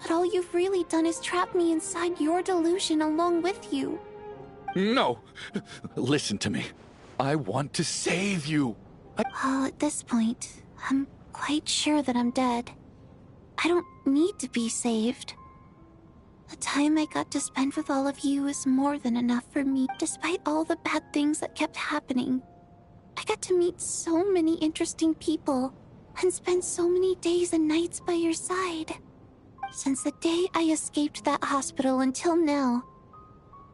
But all you've really done is trap me inside your delusion along with you. No! Listen to me. I want to save you. Well, at this point, I'm quite sure that I'm dead. I don't need to be saved. The time I got to spend with all of you is more than enough for me, despite all the bad things that kept happening. I got to meet so many interesting people, and spend so many days and nights by your side. Since the day I escaped that hospital until now,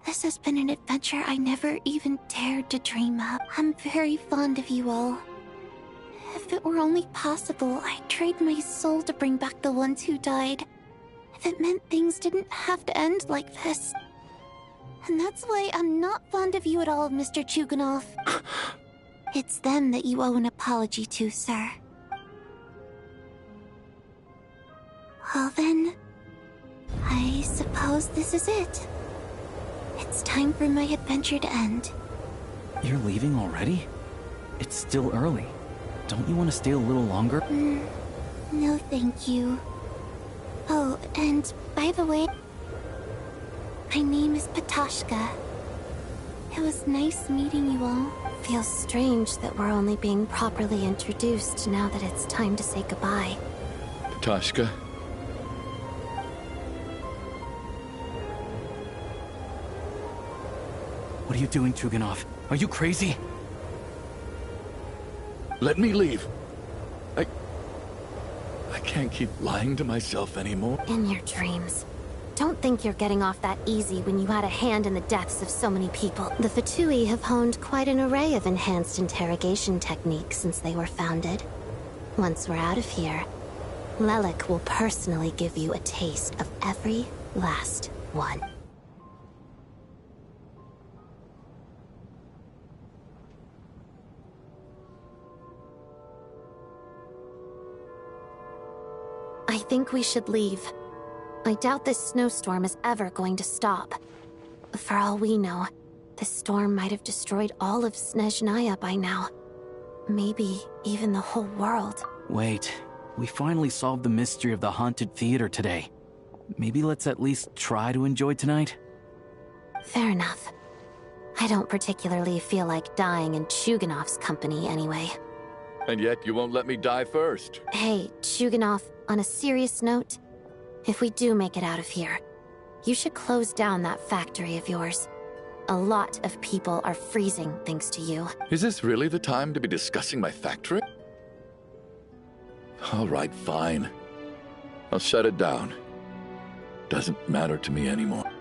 this has been an adventure I never even dared to dream of. I'm very fond of you all. If it were only possible, I'd trade my soul to bring back the ones who died. If it meant things didn't have to end like this. And that's why I'm not fond of you at all, Mr. Chuganov. It's them that you owe an apology to, sir. Well then, I suppose this is it. It's time for my adventure to end. You're leaving already? It's still early. Don't you want to stay a little longer? No, thank you. Oh, and by the way, my name is Patashka. It was nice meeting you all. Feels strange that we're only being properly introduced now that it's time to say goodbye. Patashka? What are you doing, Chuganov? Are you crazy? Let me leave. I can't keep lying to myself anymore. In your dreams. Don't think you're getting off that easy when you had a hand in the deaths of so many people. The Fatui have honed quite an array of enhanced interrogation techniques since they were founded. Once we're out of here, Lelik will personally give you a taste of every last one. I think we should leave. I doubt this snowstorm is ever going to stop. For all we know, this storm might have destroyed all of Snezhnaya by now. Maybe even the whole world. Wait, we finally solved the mystery of the haunted theater today. Maybe let's at least try to enjoy tonight? Fair enough. I don't particularly feel like dying in Chuganov's company anyway. And yet you won't let me die first. Hey, Chuganov, on a serious note, if we do make it out of here, you should close down that factory of yours. A lot of people are freezing thanks to you. Is this really the time to be discussing my factory? All right, fine. I'll shut it down. Doesn't matter to me anymore.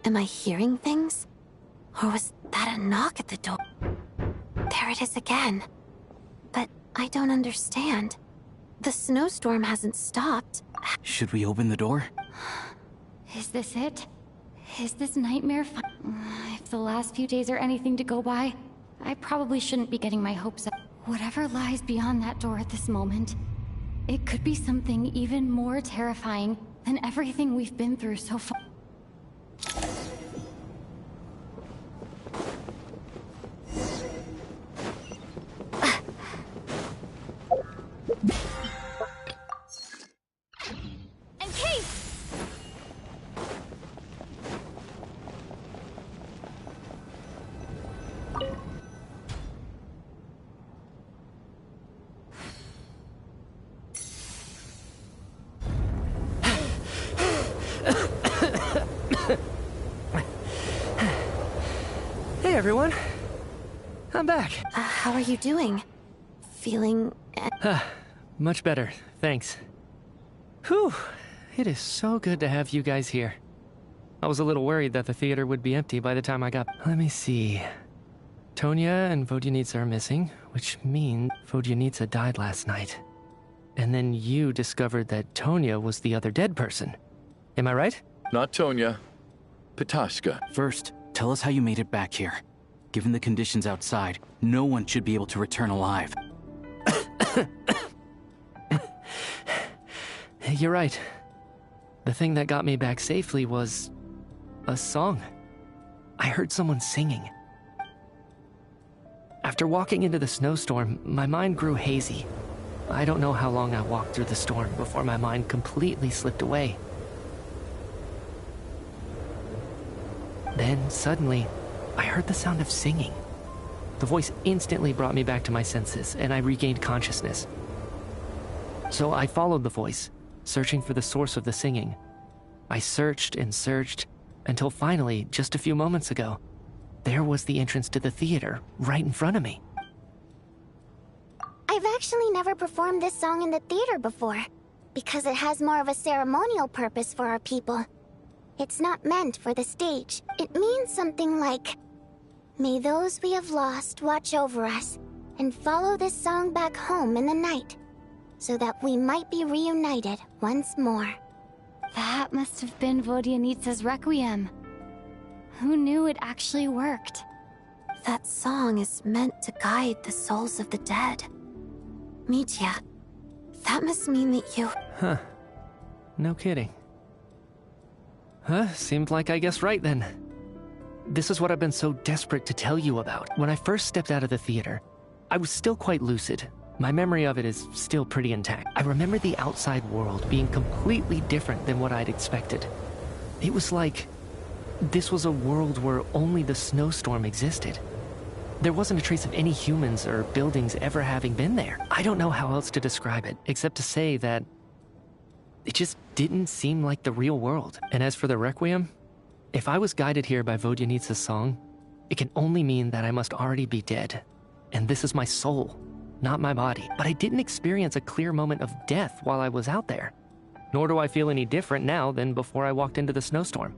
Am I hearing things? Or was that a knock at the door? There it is again. But I don't understand. The snowstorm hasn't stopped. Should we open the door? Is this it? Is this nightmare If the last few days are anything to go by, I probably shouldn't be getting my hopes up. Whatever lies beyond that door at this moment, it could be something even more terrifying than everything we've been through so far. Hey everyone, I'm back. How are you doing? Feeling... Much better, thanks. Whew, it is so good to have you guys here. I was a little worried that the theater would be empty by the time I got... Let me see. Tonya and Vodyanitsa are missing, which means Vodyanitsa died last night. And then you discovered that Tonya was the other dead person. Am I right? Not Tonya. Pitashka. First, tell us how you made it back here. Given the conditions outside, no one should be able to return alive. You're right. The thing that got me back safely was... a song. I heard someone singing. After walking into the snowstorm, my mind grew hazy. I don't know how long I walked through the storm before my mind completely slipped away. Then, suddenly, I heard the sound of singing. The voice instantly brought me back to my senses, and I regained consciousness. So I followed the voice, searching for the source of the singing. I searched and searched, until finally, just a few moments ago, there was the entrance to the theater, right in front of me. I've actually never performed this song in the theater before, because it has more of a ceremonial purpose for our people. It's not meant for the stage. It means something like, "May those we have lost watch over us, and follow this song back home in the night, so that we might be reunited once more." That must have been Vodyanitsa's Requiem. Who knew it actually worked? That song is meant to guide the souls of the dead. Mitya, that must mean that you... Huh. No kidding. Huh, seemed like I guessed right then. This is what I've been so desperate to tell you about. When I first stepped out of the theater, I was still quite lucid. My memory of it is still pretty intact. I remember the outside world being completely different than what I'd expected. It was like this was a world where only the snowstorm existed. There wasn't a trace of any humans or buildings ever having been there. I don't know how else to describe it, except to say that it just didn't seem like the real world. And as for the Requiem, if I was guided here by Vodyanitsa's song, it can only mean that I must already be dead. And this is my soul, not my body. But I didn't experience a clear moment of death while I was out there. nor do I feel any different now than before I walked into the snowstorm.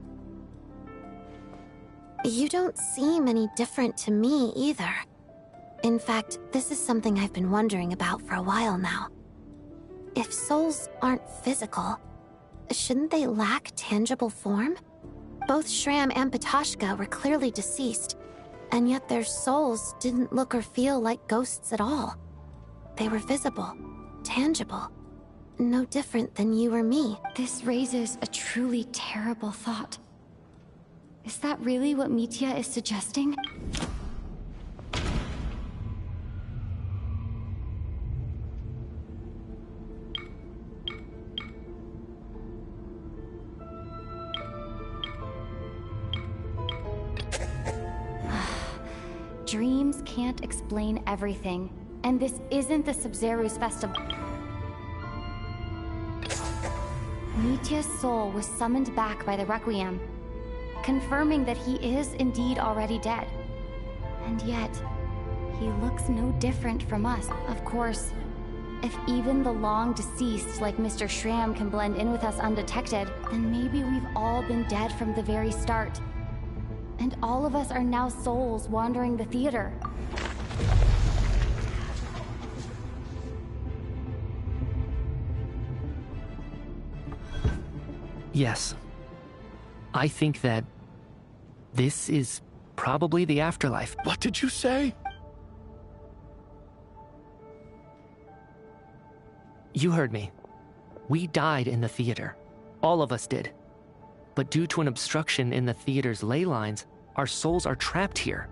You don't seem any different to me either. In fact, this is something I've been wondering about for a while now. If souls aren't physical, shouldn't they lack tangible form? Both Shram and Patoshka were clearly deceased, and yet their souls didn't look or feel like ghosts at all. They were visible, tangible, no different than you or me. This raises a truly terrible thought. Is that really what Mitya is suggesting? Dreams can't explain everything, and this isn't the Sub-Zero's festival. Mitya's soul was summoned back by the Requiem, confirming that he is indeed already dead. And yet, he looks no different from us. Of course, if even the long deceased like Mr. Shram can blend in with us undetected, then maybe we've all been dead from the very start. And all of us are now souls wandering the theater. Yes. I think that this is probably the afterlife. What did you say? You heard me. We died in the theater. All of us did. But due to an obstruction in the theater's ley lines, our souls are trapped here,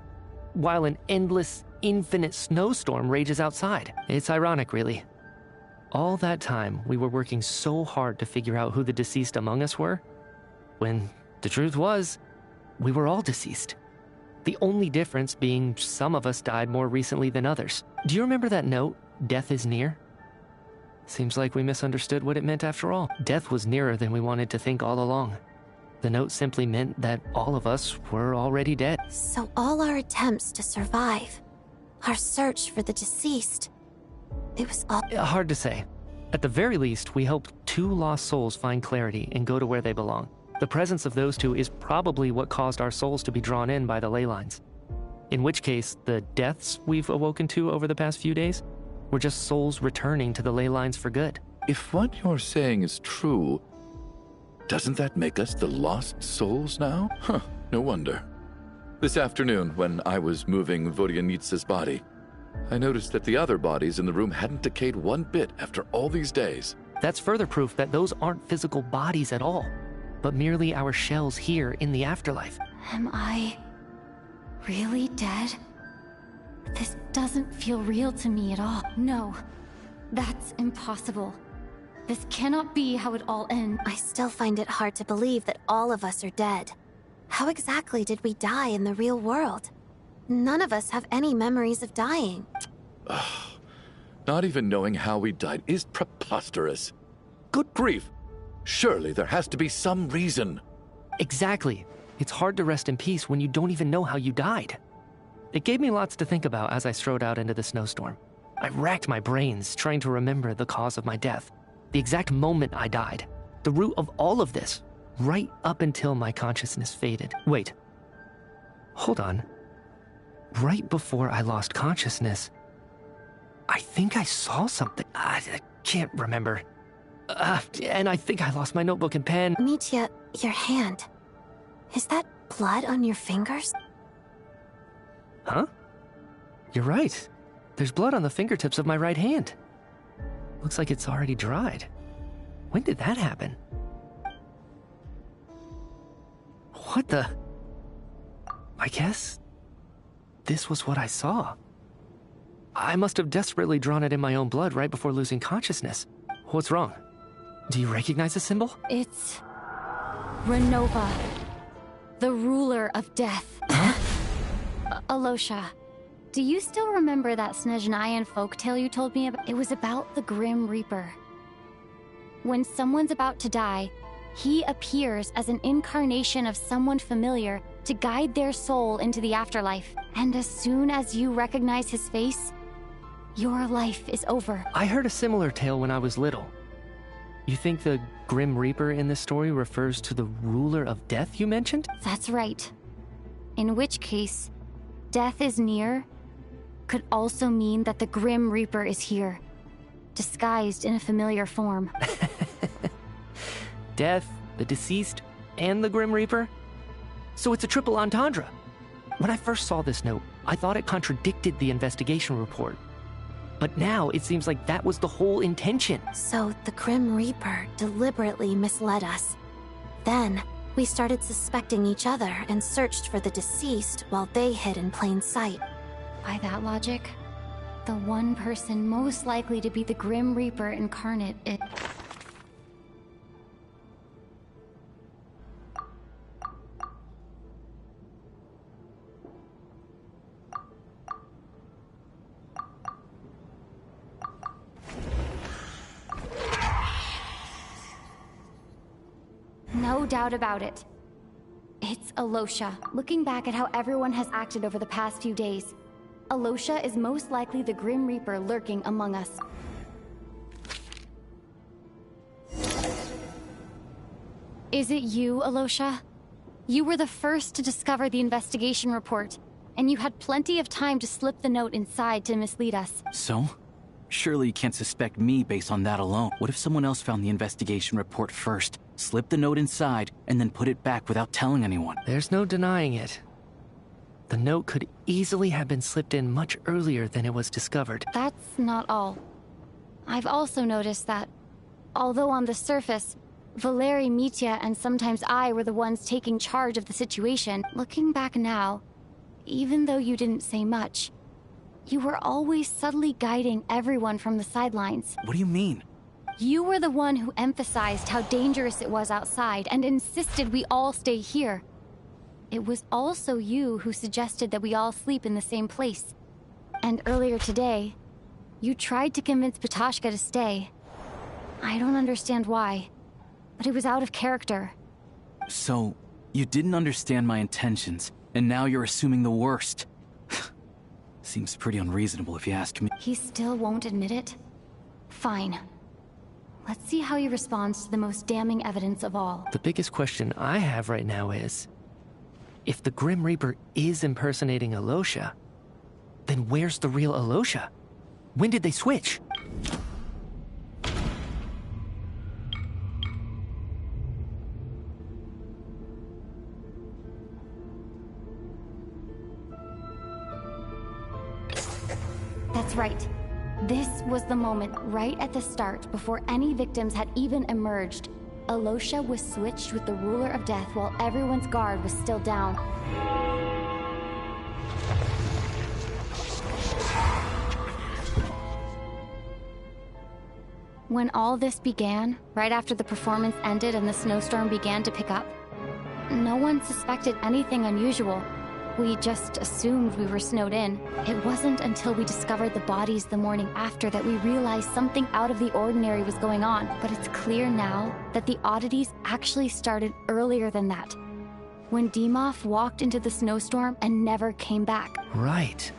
while an endless, infinite snowstorm rages outside. It's ironic, really. All that time, we were working so hard to figure out who the deceased among us were, when the truth was, we were all deceased. The only difference being some of us died more recently than others. Do you remember that note, "Death is near"? Seems like we misunderstood what it meant after all. Death was nearer than we wanted to think all along. The note simply meant that all of us were already dead. So all our attempts to survive, our search for the deceased, it was all... Hard to say. At the very least, we helped two lost souls find clarity and go to where they belong. The presence of those two is probably what caused our souls to be drawn in by the ley lines. In which case, the deaths we've awoken to over the past few days were just souls returning to the ley lines for good. If what you're saying is true, doesn't that make us the lost souls now? Huh, no wonder. This afternoon, when I was moving Vodyanitsa's body, I noticed that the other bodies in the room hadn't decayed one bit after all these days. That's further proof that those aren't physical bodies at all, but merely our shells here in the afterlife. Am I really dead? This doesn't feel real to me at all. No, that's impossible. This cannot be how it all ends. I still find it hard to believe that all of us are dead. How exactly did we die in the real world? None of us have any memories of dying. Not even knowing how we died is preposterous. Good grief! Surely there has to be some reason. Exactly. It's hard to rest in peace when you don't even know how you died. It gave me lots to think about as I strode out into the snowstorm. I racked my brains trying to remember the cause of my death, the exact moment I died, the root of all of this, right up until my consciousness faded. Wait. Hold on. Right before I lost consciousness, I think I saw something. I can't remember. And I think I lost my notebook and pen. Mitya, your hand. Is that blood on your fingers? Huh? You're right. There's blood on the fingertips of my right hand. Looks like it's already dried. When did that happen? What the? I guess this was what I saw. I must have desperately drawn it in my own blood right before losing consciousness. What's wrong? Do you recognize the symbol? It's Renova, the ruler of death. Huh? Alosha, do you still remember that Snezhnayan folktale you told me about? It was about the Grim Reaper. When someone's about to die, he appears as an incarnation of someone familiar to guide their soul into the afterlife. And as soon as you recognize his face, your life is over. I heard a similar tale when I was little. You think the Grim Reaper in this story refers to the ruler of death you mentioned? That's right. In which case, death is near could also mean that the Grim Reaper is here, disguised in a familiar form. Death, the deceased, and the Grim Reaper? So it's a triple entendre. When I first saw this note, I thought it contradicted the investigation report. But now it seems like that was the whole intention. So the Grim Reaper deliberately misled us. Then, we started suspecting each other and searched for the deceased while they hid in plain sight. By that logic, the one person most likely to be the Grim Reaper incarnate is... No doubt about it. It's Alosha. Looking back at how everyone has acted over the past few days, Alosha is most likely the Grim Reaper lurking among us. Is it you, Alosha? You were the first to discover the investigation report, and you had plenty of time to slip the note inside to mislead us. So? Surely you can't suspect me based on that alone. What if someone else found the investigation report first, slipped the note inside, and then put it back without telling anyone? There's no denying it. The note could easily have been slipped in much earlier than it was discovered. That's not all. I've also noticed that, although on the surface, Valeri, Mitya, and sometimes I were the ones taking charge of the situation, looking back now, even though you didn't say much, you were always subtly guiding everyone from the sidelines. What do you mean? You were the one who emphasized how dangerous it was outside and insisted we all stay here. It was also you who suggested that we all sleep in the same place. And earlier today, you tried to convince Ptashka to stay. I don't understand why, but it was out of character. So, you didn't understand my intentions, and now you're assuming the worst. Seems pretty unreasonable if you ask me. He still won't admit it? Fine. Let's see how he responds to the most damning evidence of all. The biggest question I have right now is, if the Grim Reaper is impersonating Alosha, then where's the real Alosha? When did they switch? That's right. This was the moment right at the start, before any victims had even emerged. Alosha was switched with the ruler of death while everyone's guard was still down. When all this began, right after the performance ended and the snowstorm began to pick up, no one suspected anything unusual. We just assumed we were snowed in. It wasn't until we discovered the bodies the morning after that we realized something out of the ordinary was going on. But it's clear now that the oddities actually started earlier than that, when Dimov walked into the snowstorm and never came back. Right.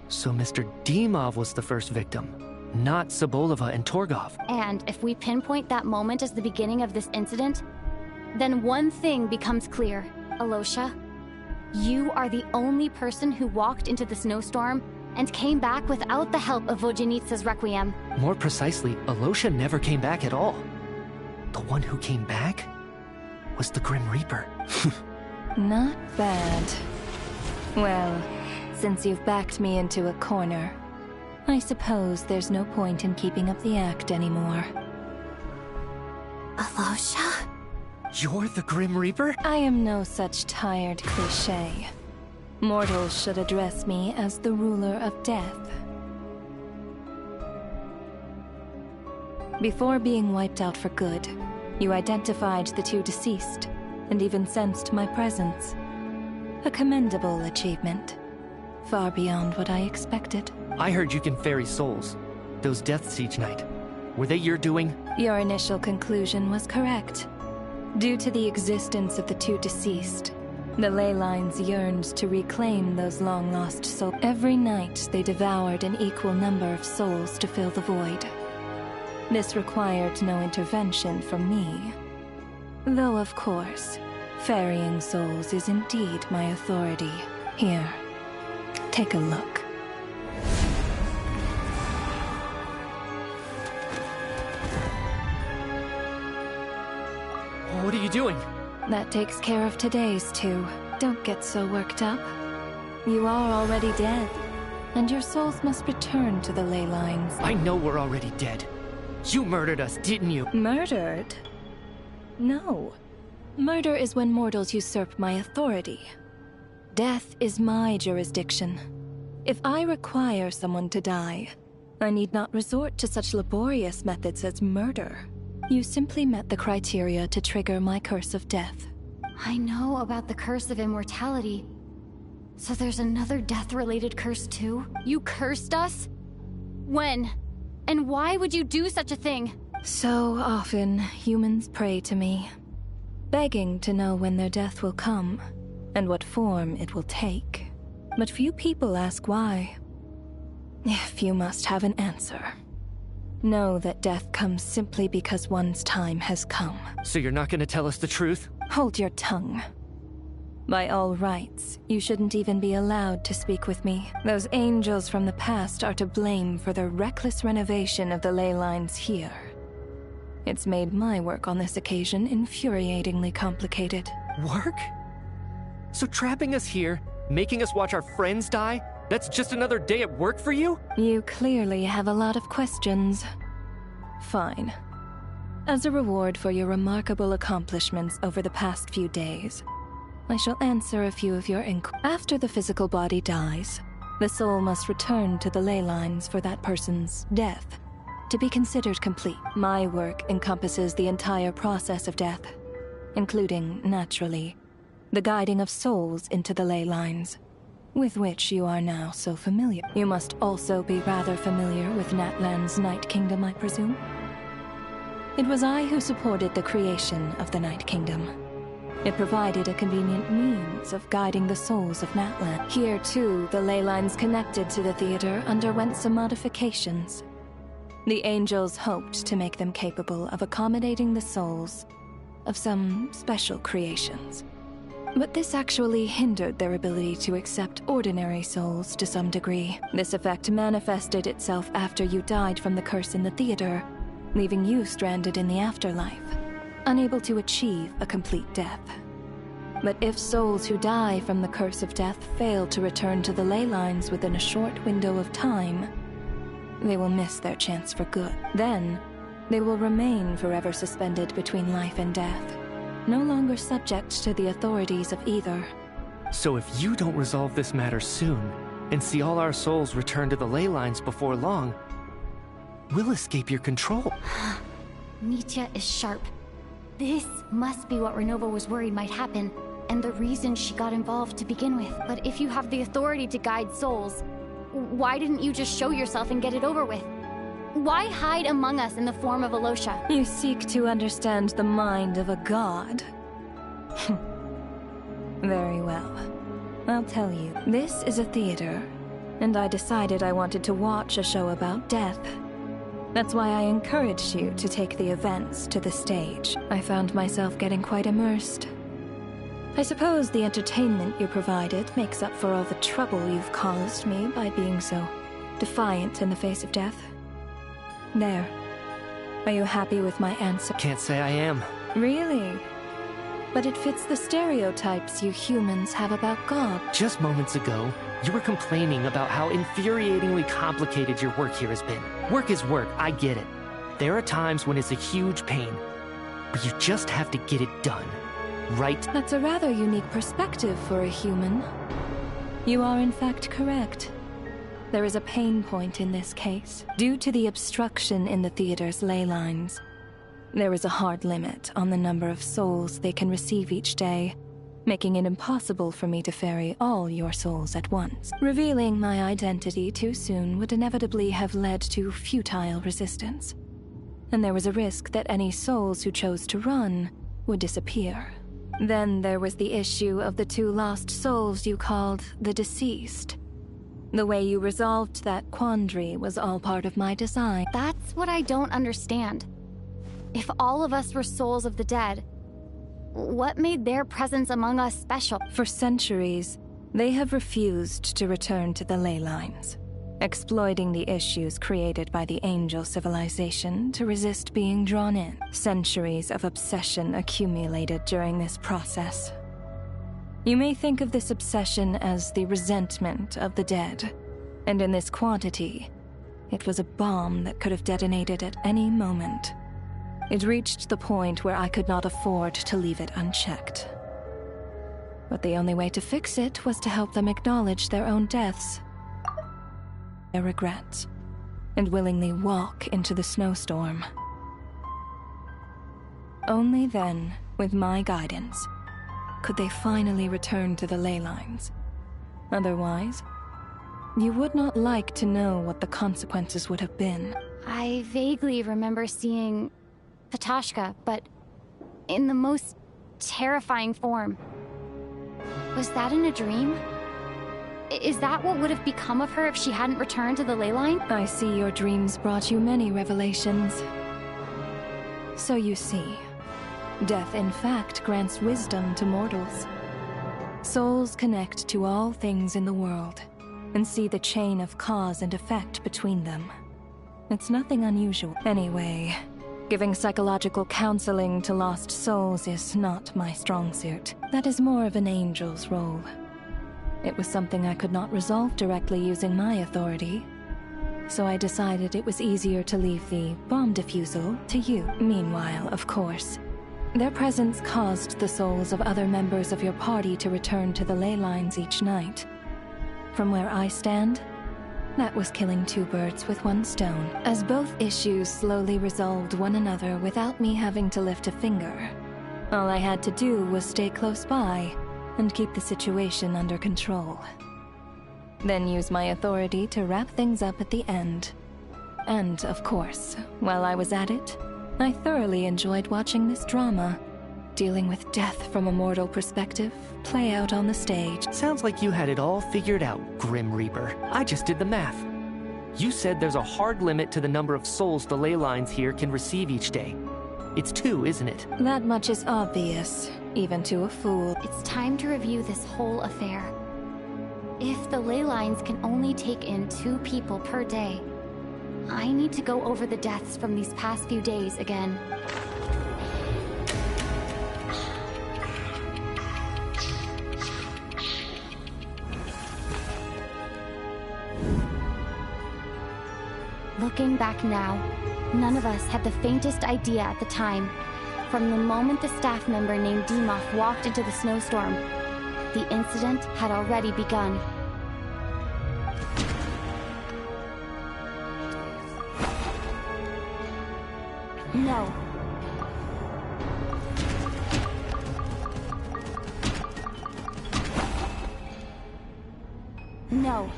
So Mr. Dimov was the first victim, not Sobolova and Torgov. And if we pinpoint that moment as the beginning of this incident, then one thing becomes clear. Alosha, you are the only person who walked into the snowstorm and came back without the help of Vojanitsa's Requiem. More precisely, Alosha never came back at all. The one who came back was the Grim Reaper. Not bad. Well, since you've backed me into a corner, I suppose there's no point in keeping up the act anymore. Alosha? You're the Grim Reaper? I am no such tired cliché. Mortals should address me as the ruler of death. Before being wiped out for good, you identified the two deceased, and even sensed my presence. A commendable achievement. Far beyond what I expected. I heard you can ferry souls. Those deaths each night. Were they your doing? Your initial conclusion was correct. Due to the existence of the two deceased, the ley lines yearned to reclaim those long-lost souls. Every night, they devoured an equal number of souls to fill the void. This required no intervention from me. Though, of course, ferrying souls is indeed my authority. Here, take a look. What are you doing? That takes care of today's too. Don't get so worked up. You are already dead, and your souls must return to the ley lines. I know we're already dead. You murdered us, didn't you? Murdered? No. Murder is when mortals usurp my authority. Death is my jurisdiction. If I require someone to die, I need not resort to such laborious methods as murder. You simply met the criteria to trigger my curse of death. I know about the curse of immortality. So there's another death-related curse too? You cursed us? When? And why would you do such a thing? So often, humans pray to me, begging to know when their death will come, and what form it will take. But few people ask why. If you must have an answer, know that death comes simply because one's time has come. So you're not gonna tell us the truth? Hold your tongue. By all rights, you shouldn't even be allowed to speak with me. Those angels from the past are to blame for their reckless renovation of the ley lines here. It's made my work on this occasion infuriatingly complicated. Work? So trapping us here, making us watch our friends die, that's just another day at work for you? You clearly have a lot of questions. Fine. As a reward for your remarkable accomplishments over the past few days, I shall answer a few of your inquiries. After the physical body dies, the soul must return to the ley lines for that person's death to be considered complete. My work encompasses the entire process of death, including, naturally, the guiding of souls into the ley lines, with which you are now so familiar. You must also be rather familiar with Natlan's Night Kingdom, I presume? It was I who supported the creation of the Night Kingdom. It provided a convenient means of guiding the souls of Natlan. Here, too, the ley lines connected to the theater underwent some modifications. The angels hoped to make them capable of accommodating the souls of some special creations. But this actually hindered their ability to accept ordinary souls to some degree. This effect manifested itself after you died from the curse in the theater, leaving you stranded in the afterlife, unable to achieve a complete death. But if souls who die from the curse of death fail to return to the ley lines within a short window of time, they will miss their chance for good. Then, they will remain forever suspended between life and death, no longer subject to the authorities of either. So if you don't resolve this matter soon, and see all our souls return to the ley lines before long, we'll escape your control. Mitya is sharp. This must be what Renova was worried might happen, and the reason she got involved to begin with. But if you have the authority to guide souls, why didn't you just show yourself and get it over with? Why hide among us in the form of Alosha? You seek to understand the mind of a god. Very well. I'll tell you. This is a theater, and I decided I wanted to watch a show about death. That's why I encouraged you to take the events to the stage. I found myself getting quite immersed. I suppose the entertainment you provided makes up for all the trouble you've caused me by being so defiant in the face of death. There. Are you happy with my answer? Can't say I am. Really? But it fits the stereotypes you humans have about God. Just moments ago, you were complaining about how infuriatingly complicated your work here has been. Work is work, I get it. There are times when it's a huge pain, but you just have to get it done, right? That's a rather unique perspective for a human. You are in fact correct. There is a pain point in this case. Due to the obstruction in the theater's ley lines, there is a hard limit on the number of souls they can receive each day, making it impossible for me to ferry all your souls at once. Revealing my identity too soon would inevitably have led to futile resistance, and there was a risk that any souls who chose to run would disappear. Then there was the issue of the two lost souls you called the deceased. The way you resolved that quandary was all part of my design. That's what I don't understand. If all of us were souls of the dead, what made their presence among us special? For centuries, they have refused to return to the ley lines, exploiting the issues created by the angel civilization to resist being drawn in. Centuries of obsession accumulated during this process. You may think of this obsession as the resentment of the dead, and in this quantity, it was a bomb that could have detonated at any moment. It reached the point where I could not afford to leave it unchecked. But the only way to fix it was to help them acknowledge their own deaths, their regrets, and willingly walk into the snowstorm. Only then, with my guidance, could they finally return to the ley lines. Otherwise, you would not like to know what the consequences would have been. I vaguely remember seeing Patashka, but in the most terrifying form. Was that in a dream? Is that what would have become of her if she hadn't returned to the ley line? I see your dreams brought you many revelations. So you see, death in fact grants wisdom to mortals. Souls connect to all things in the world and see the chain of cause and effect between them. It's nothing unusual. Anyway, giving psychological counseling to lost souls is not my strong suit. That is more of an angel's role. It was something I could not resolve directly using my authority, so I decided it was easier to leave the bomb defusal to you. Meanwhile, of course, their presence caused the souls of other members of your party to return to the ley lines each night. From where I stand, that was killing two birds with one stone, as both issues slowly resolved one another without me having to lift a finger. All I had to do was stay close by and keep the situation under control. Then use my authority to wrap things up at the end. And, of course, while I was at it, I thoroughly enjoyed watching this drama, dealing with death from a mortal perspective, play out on the stage. Sounds like you had it all figured out, Grim Reaper. I just did the math. You said there's a hard limit to the number of souls the ley lines here can receive each day. It's 2, isn't it? That much is obvious, even to a fool. It's time to review this whole affair. If the ley lines can only take in 2 people per day, I need to go over the deaths from these past few days again. Looking back now, none of us had the faintest idea at the time. From the moment the staff member named Demoth walked into the snowstorm, the incident had already begun. No. No.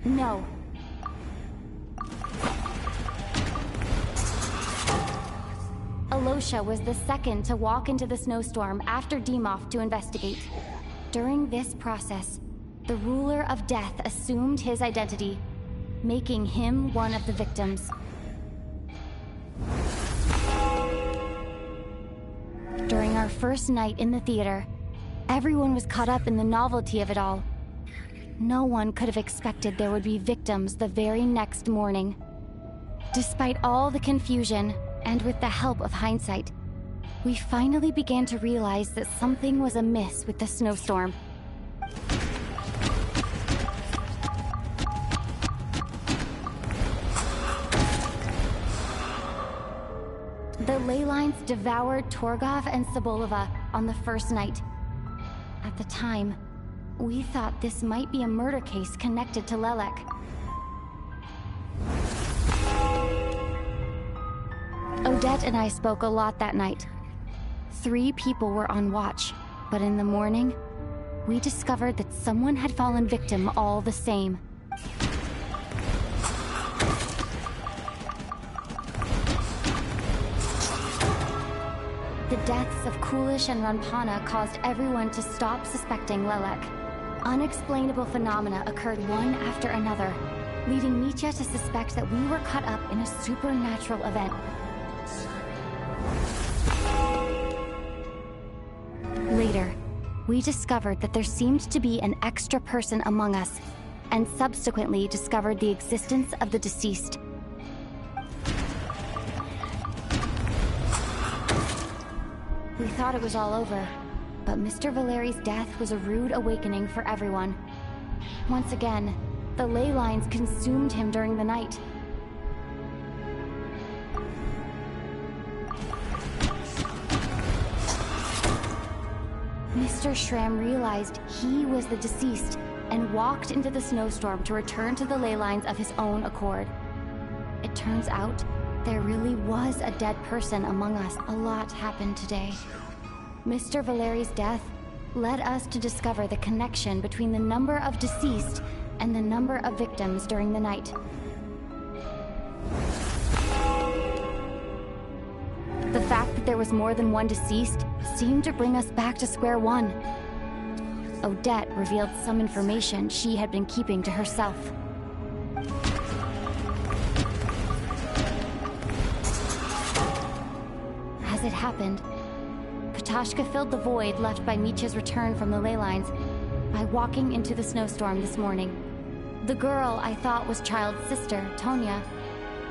No. Alosha was the second to walk into the snowstorm after Demoth to investigate. During this process, the ruler of death assumed his identity, making him one of the victims. During our first night in the theater, everyone was caught up in the novelty of it all. No one could have expected there would be victims the very next morning. Despite all the confusion, and with the help of hindsight, we finally began to realize that something was amiss with the snowstorm. The ley lines devoured Torgov and Sobolova on the first night. At the time, we thought this might be a murder case connected to Lelek. Odette and I spoke a lot that night. 3 people were on watch, but in the morning, we discovered that someone had fallen victim all the same. deaths of Coolish and Ranpana caused everyone to stop suspecting Lelek. Unexplainable phenomena occurred one after another, leading Mitya to suspect that we were caught up in a supernatural event. Later, we discovered that there seemed to be an extra person among us, and subsequently discovered the existence of the deceased. We thought it was all over, but Mr. Valeri's death was a rude awakening for everyone. Once again, the ley lines consumed him during the night. Mr. Schramm realized he was the deceased and walked into the snowstorm to return to the ley lines of his own accord. It turns out there really was a dead person among us. A lot happened today. Mr. Valeri's death led us to discover the connection between the number of deceased and the number of victims during the night. The fact that there was more than one deceased seemed to bring us back to square one. Odette revealed some information she had been keeping to herself. As it happened, Katashka filled the void left by Mitya's return from the ley lines by walking into the snowstorm this morning. The girl I thought was Child's sister, Tonya,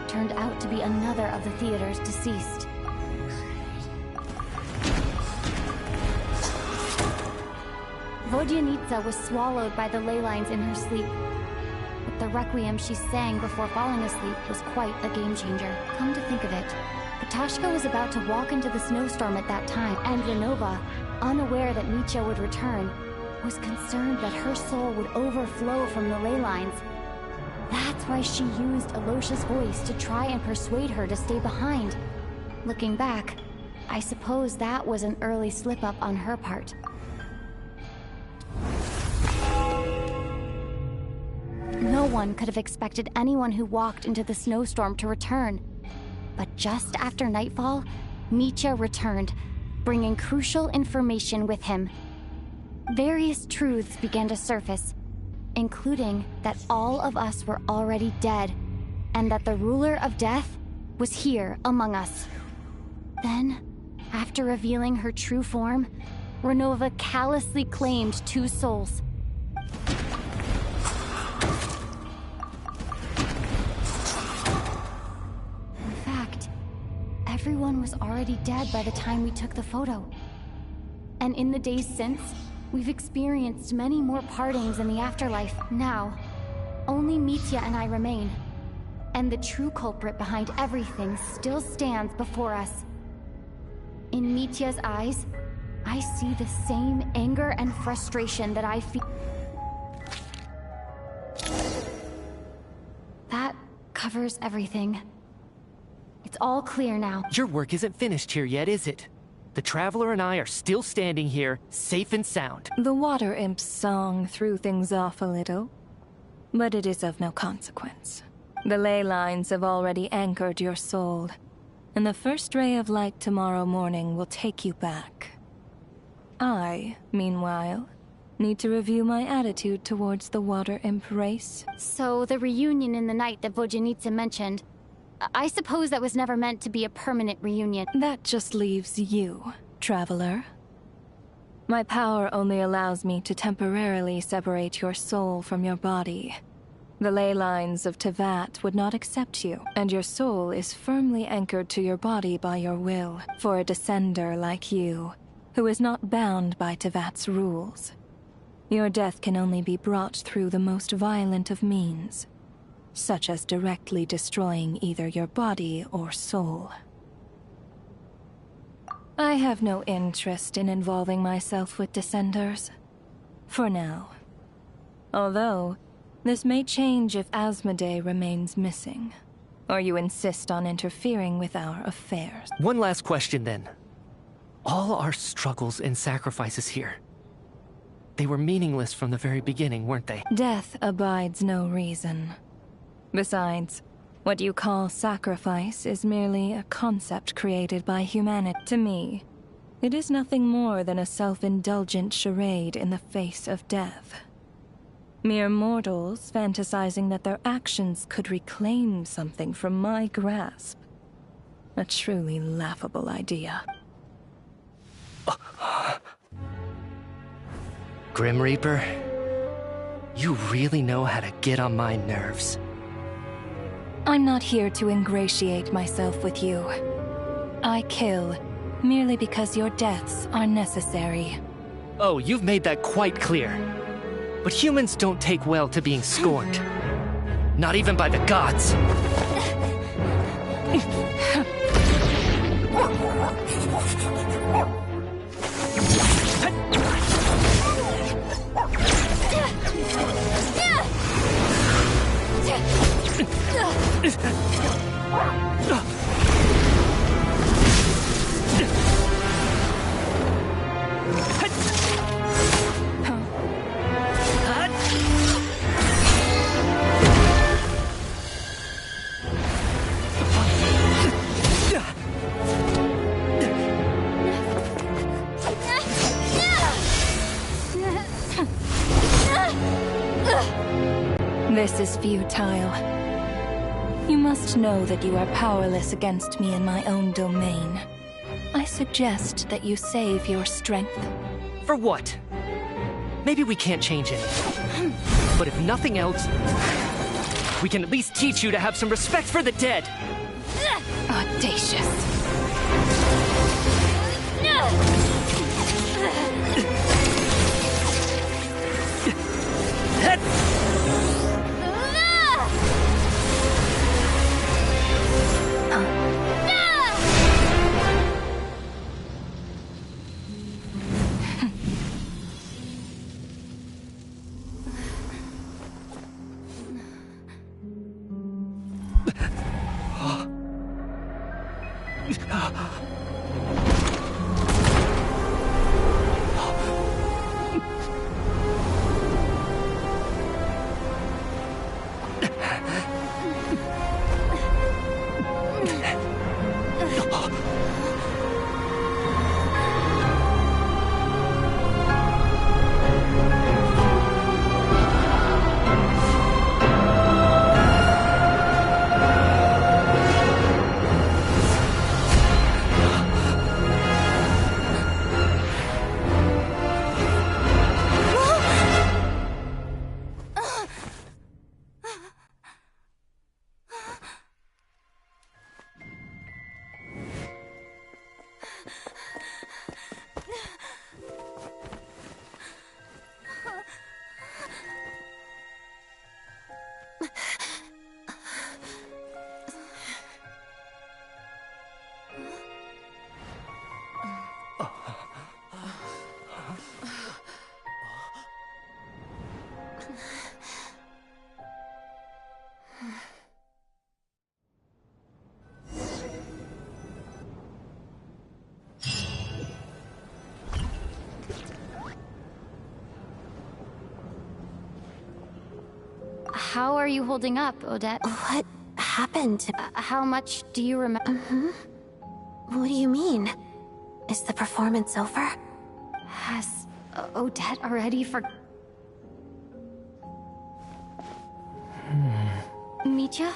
turned out to be another of the theater's deceased. Vodyanitsa was swallowed by the ley lines in her sleep, but the requiem she sang before falling asleep was quite a game-changer. Come to think of it, Katashka was about to walk into the snowstorm at that time, and Renova, unaware that Mitya would return, was concerned that her soul would overflow from the ley lines. That's why she used Alosha's voice to try and persuade her to stay behind. Looking back, I suppose that was an early slip-up on her part. No one could have expected anyone who walked into the snowstorm to return. But just after nightfall, Mitya returned, bringing crucial information with him. Various truths began to surface, including that all of us were already dead, and that the ruler of death was here among us. Then, after revealing her true form, Renova callously claimed 2 souls. Everyone was already dead by the time we took the photo. And in the days since, we've experienced many more partings in the afterlife. Now, only Mitya and I remain. And the true culprit behind everything still stands before us. In Mitya's eyes, I see the same anger and frustration that I feel. That covers everything. It's all clear now. Your work isn't finished here yet, is it? The Traveler and I are still standing here, safe and sound. The Water Imp's song threw things off a little, but it is of no consequence. The ley lines have already anchored your soul, and the first ray of light tomorrow morning will take you back. I, meanwhile, need to review my attitude towards the Water Imp race. So the reunion in the night that Vodyanitsa mentioned, I suppose that was never meant to be a permanent reunion. That just leaves you, Traveler. My power only allows me to temporarily separate your soul from your body. The ley lines of Tevat would not accept you, and your soul is firmly anchored to your body by your will, for a descender like you, who is not bound by Tevat's rules. Your death can only be brought through the most violent of means, such as directly destroying either your body or soul. I have no interest in involving myself with Descenders, for now. Although, this may change if Asmodee remains missing, or you insist on interfering with our affairs. One last question then. All our struggles and sacrifices here, they were meaningless from the very beginning, weren't they? Death abides no reason. Besides, what you call sacrifice is merely a concept created by humanity. To me, It is nothing more than a self-indulgent charade in the face of death. Mere mortals fantasizing that their actions could reclaim something from my grasp. A truly laughable idea. Grim Reaper, you really know how to get on my nerves. I'm not here to ingratiate myself with you. I kill merely because your deaths are necessary. Oh, you've made that quite clear. But humans don't take well to being scorned. Not even by the gods. This is futile. You must know that you are powerless against me in my own domain. I suggest that you save your strength. For what? Maybe we can't change anything. But if nothing else, we can at least teach you to have some respect for the dead. Audacious. How are you holding up, Odette? What happened? How much do you remember? What do you mean? Is the performance over? Has Odette already Mitya?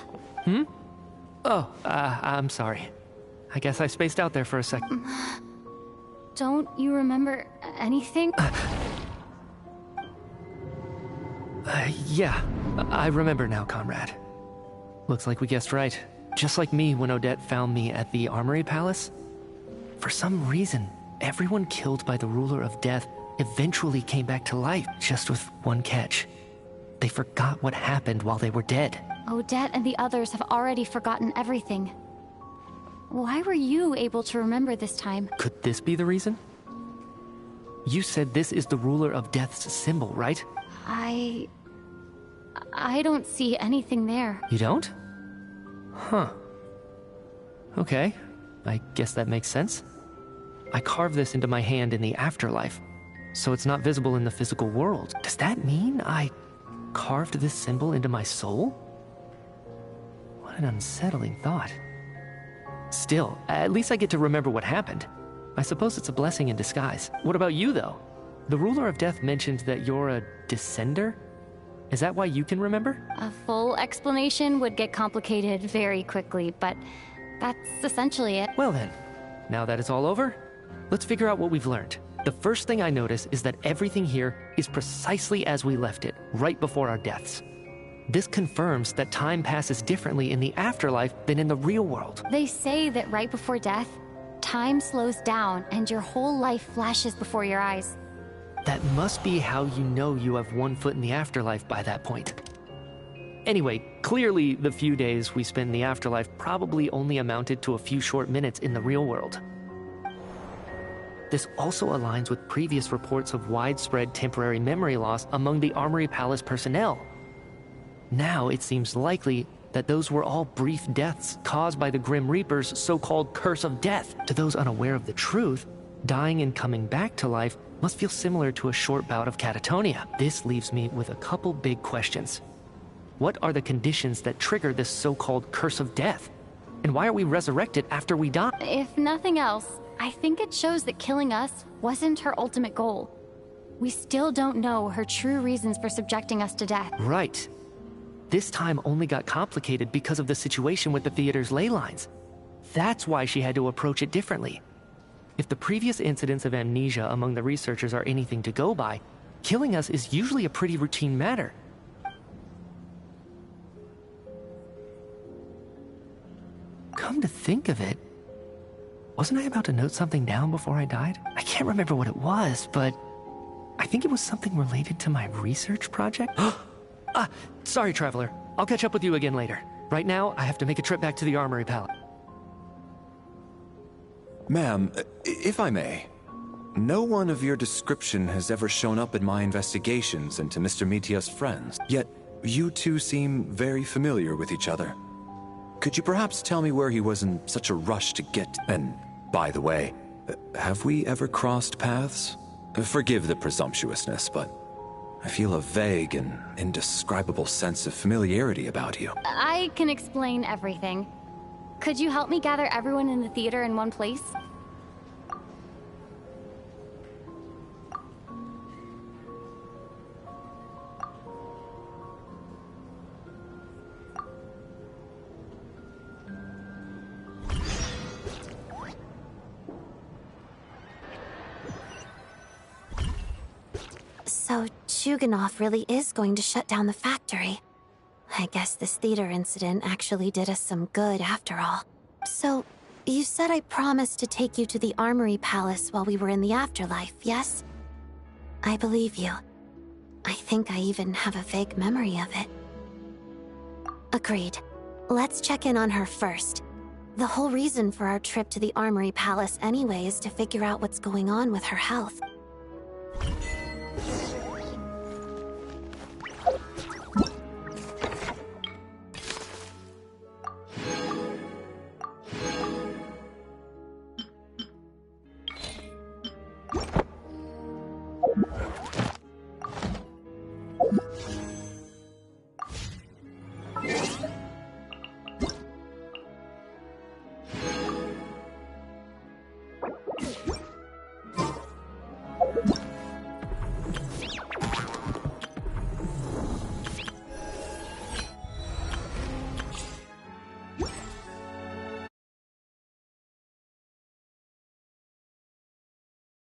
Oh, I'm sorry. I guess I spaced out there for a second. Don't you remember anything? Yeah, I remember now, comrade. Looks like we guessed right. Just like me when Odette found me at the Armory Palace. For some reason, everyone killed by the Ruler of Death eventually came back to life, just with one catch. They forgot what happened while they were dead. Odette and the others have already forgotten everything. Why were you able to remember this time? Could this be the reason? You said this is the Ruler of Death's symbol, right? I don't see anything there. You don't? Huh. Okay, I guess that makes sense. I carved this into my hand in the afterlife, so it's not visible in the physical world. Does that mean I carved this symbol into my soul? What an unsettling thought. Still, at least I get to remember what happened. I suppose it's a blessing in disguise. What about you, though? The ruler of death mentioned that you're a descender? Is that why you can remember? A full explanation would get complicated very quickly, but that's essentially it. Well then, now that it's all over, let's figure out what we've learned. The first thing I notice is that everything here is precisely as we left it, right before our deaths. This confirms that time passes differently in the afterlife than in the real world. They say that right before death, time slows down and your whole life flashes before your eyes. That must be how you know you have one foot in the afterlife by that point. Anyway, clearly the few days we spent in the afterlife probably only amounted to a few short minutes in the real world. This also aligns with previous reports of widespread temporary memory loss among the Armory Palace personnel. Now it seems likely that those were all brief deaths caused by the Grim Reaper's so-called curse of death. To those unaware of the truth, dying and coming back to life must feel similar to a short bout of catatonia. This leaves me with a couple big questions. What are the conditions that trigger this so-called curse of death? And why are we resurrected after we die? If nothing else, I think it shows that killing us wasn't her ultimate goal. We still don't know her true reasons for subjecting us to death. Right. This time only got complicated because of the situation with the theater's ley lines. That's why she had to approach it differently. If the previous incidents of amnesia among the researchers are anything to go by, killing us is usually a pretty routine matter. Come to think of it, wasn't I about to note something down before I died? I can't remember what it was, but I think it was something related to my research project. Sorry, Traveler. I'll catch up with you again later. Right now, I have to make a trip back to the Armory Palace. Ma'am, if I may, no one of your description has ever shown up in my investigations into Mr. Mitia's friends. Yet, you two seem very familiar with each other. Could you perhaps tell me where he was in such a rush to get... And, by the way, have we ever crossed paths? Forgive the presumptuousness, but I feel a vague and indescribable sense of familiarity about you. I can explain everything. Could you help me gather everyone in the theater in one place? So, Chuganov really is going to shut down the factory. I guess this theater incident actually did us some good after all. So, you said I promised to take you to the Armory Palace while we were in the afterlife, yes? I believe you. I think I even have a vague memory of it. Agreed. Let's check in on her first. The whole reason for our trip to the Armory Palace anyway is to figure out what's going on with her health.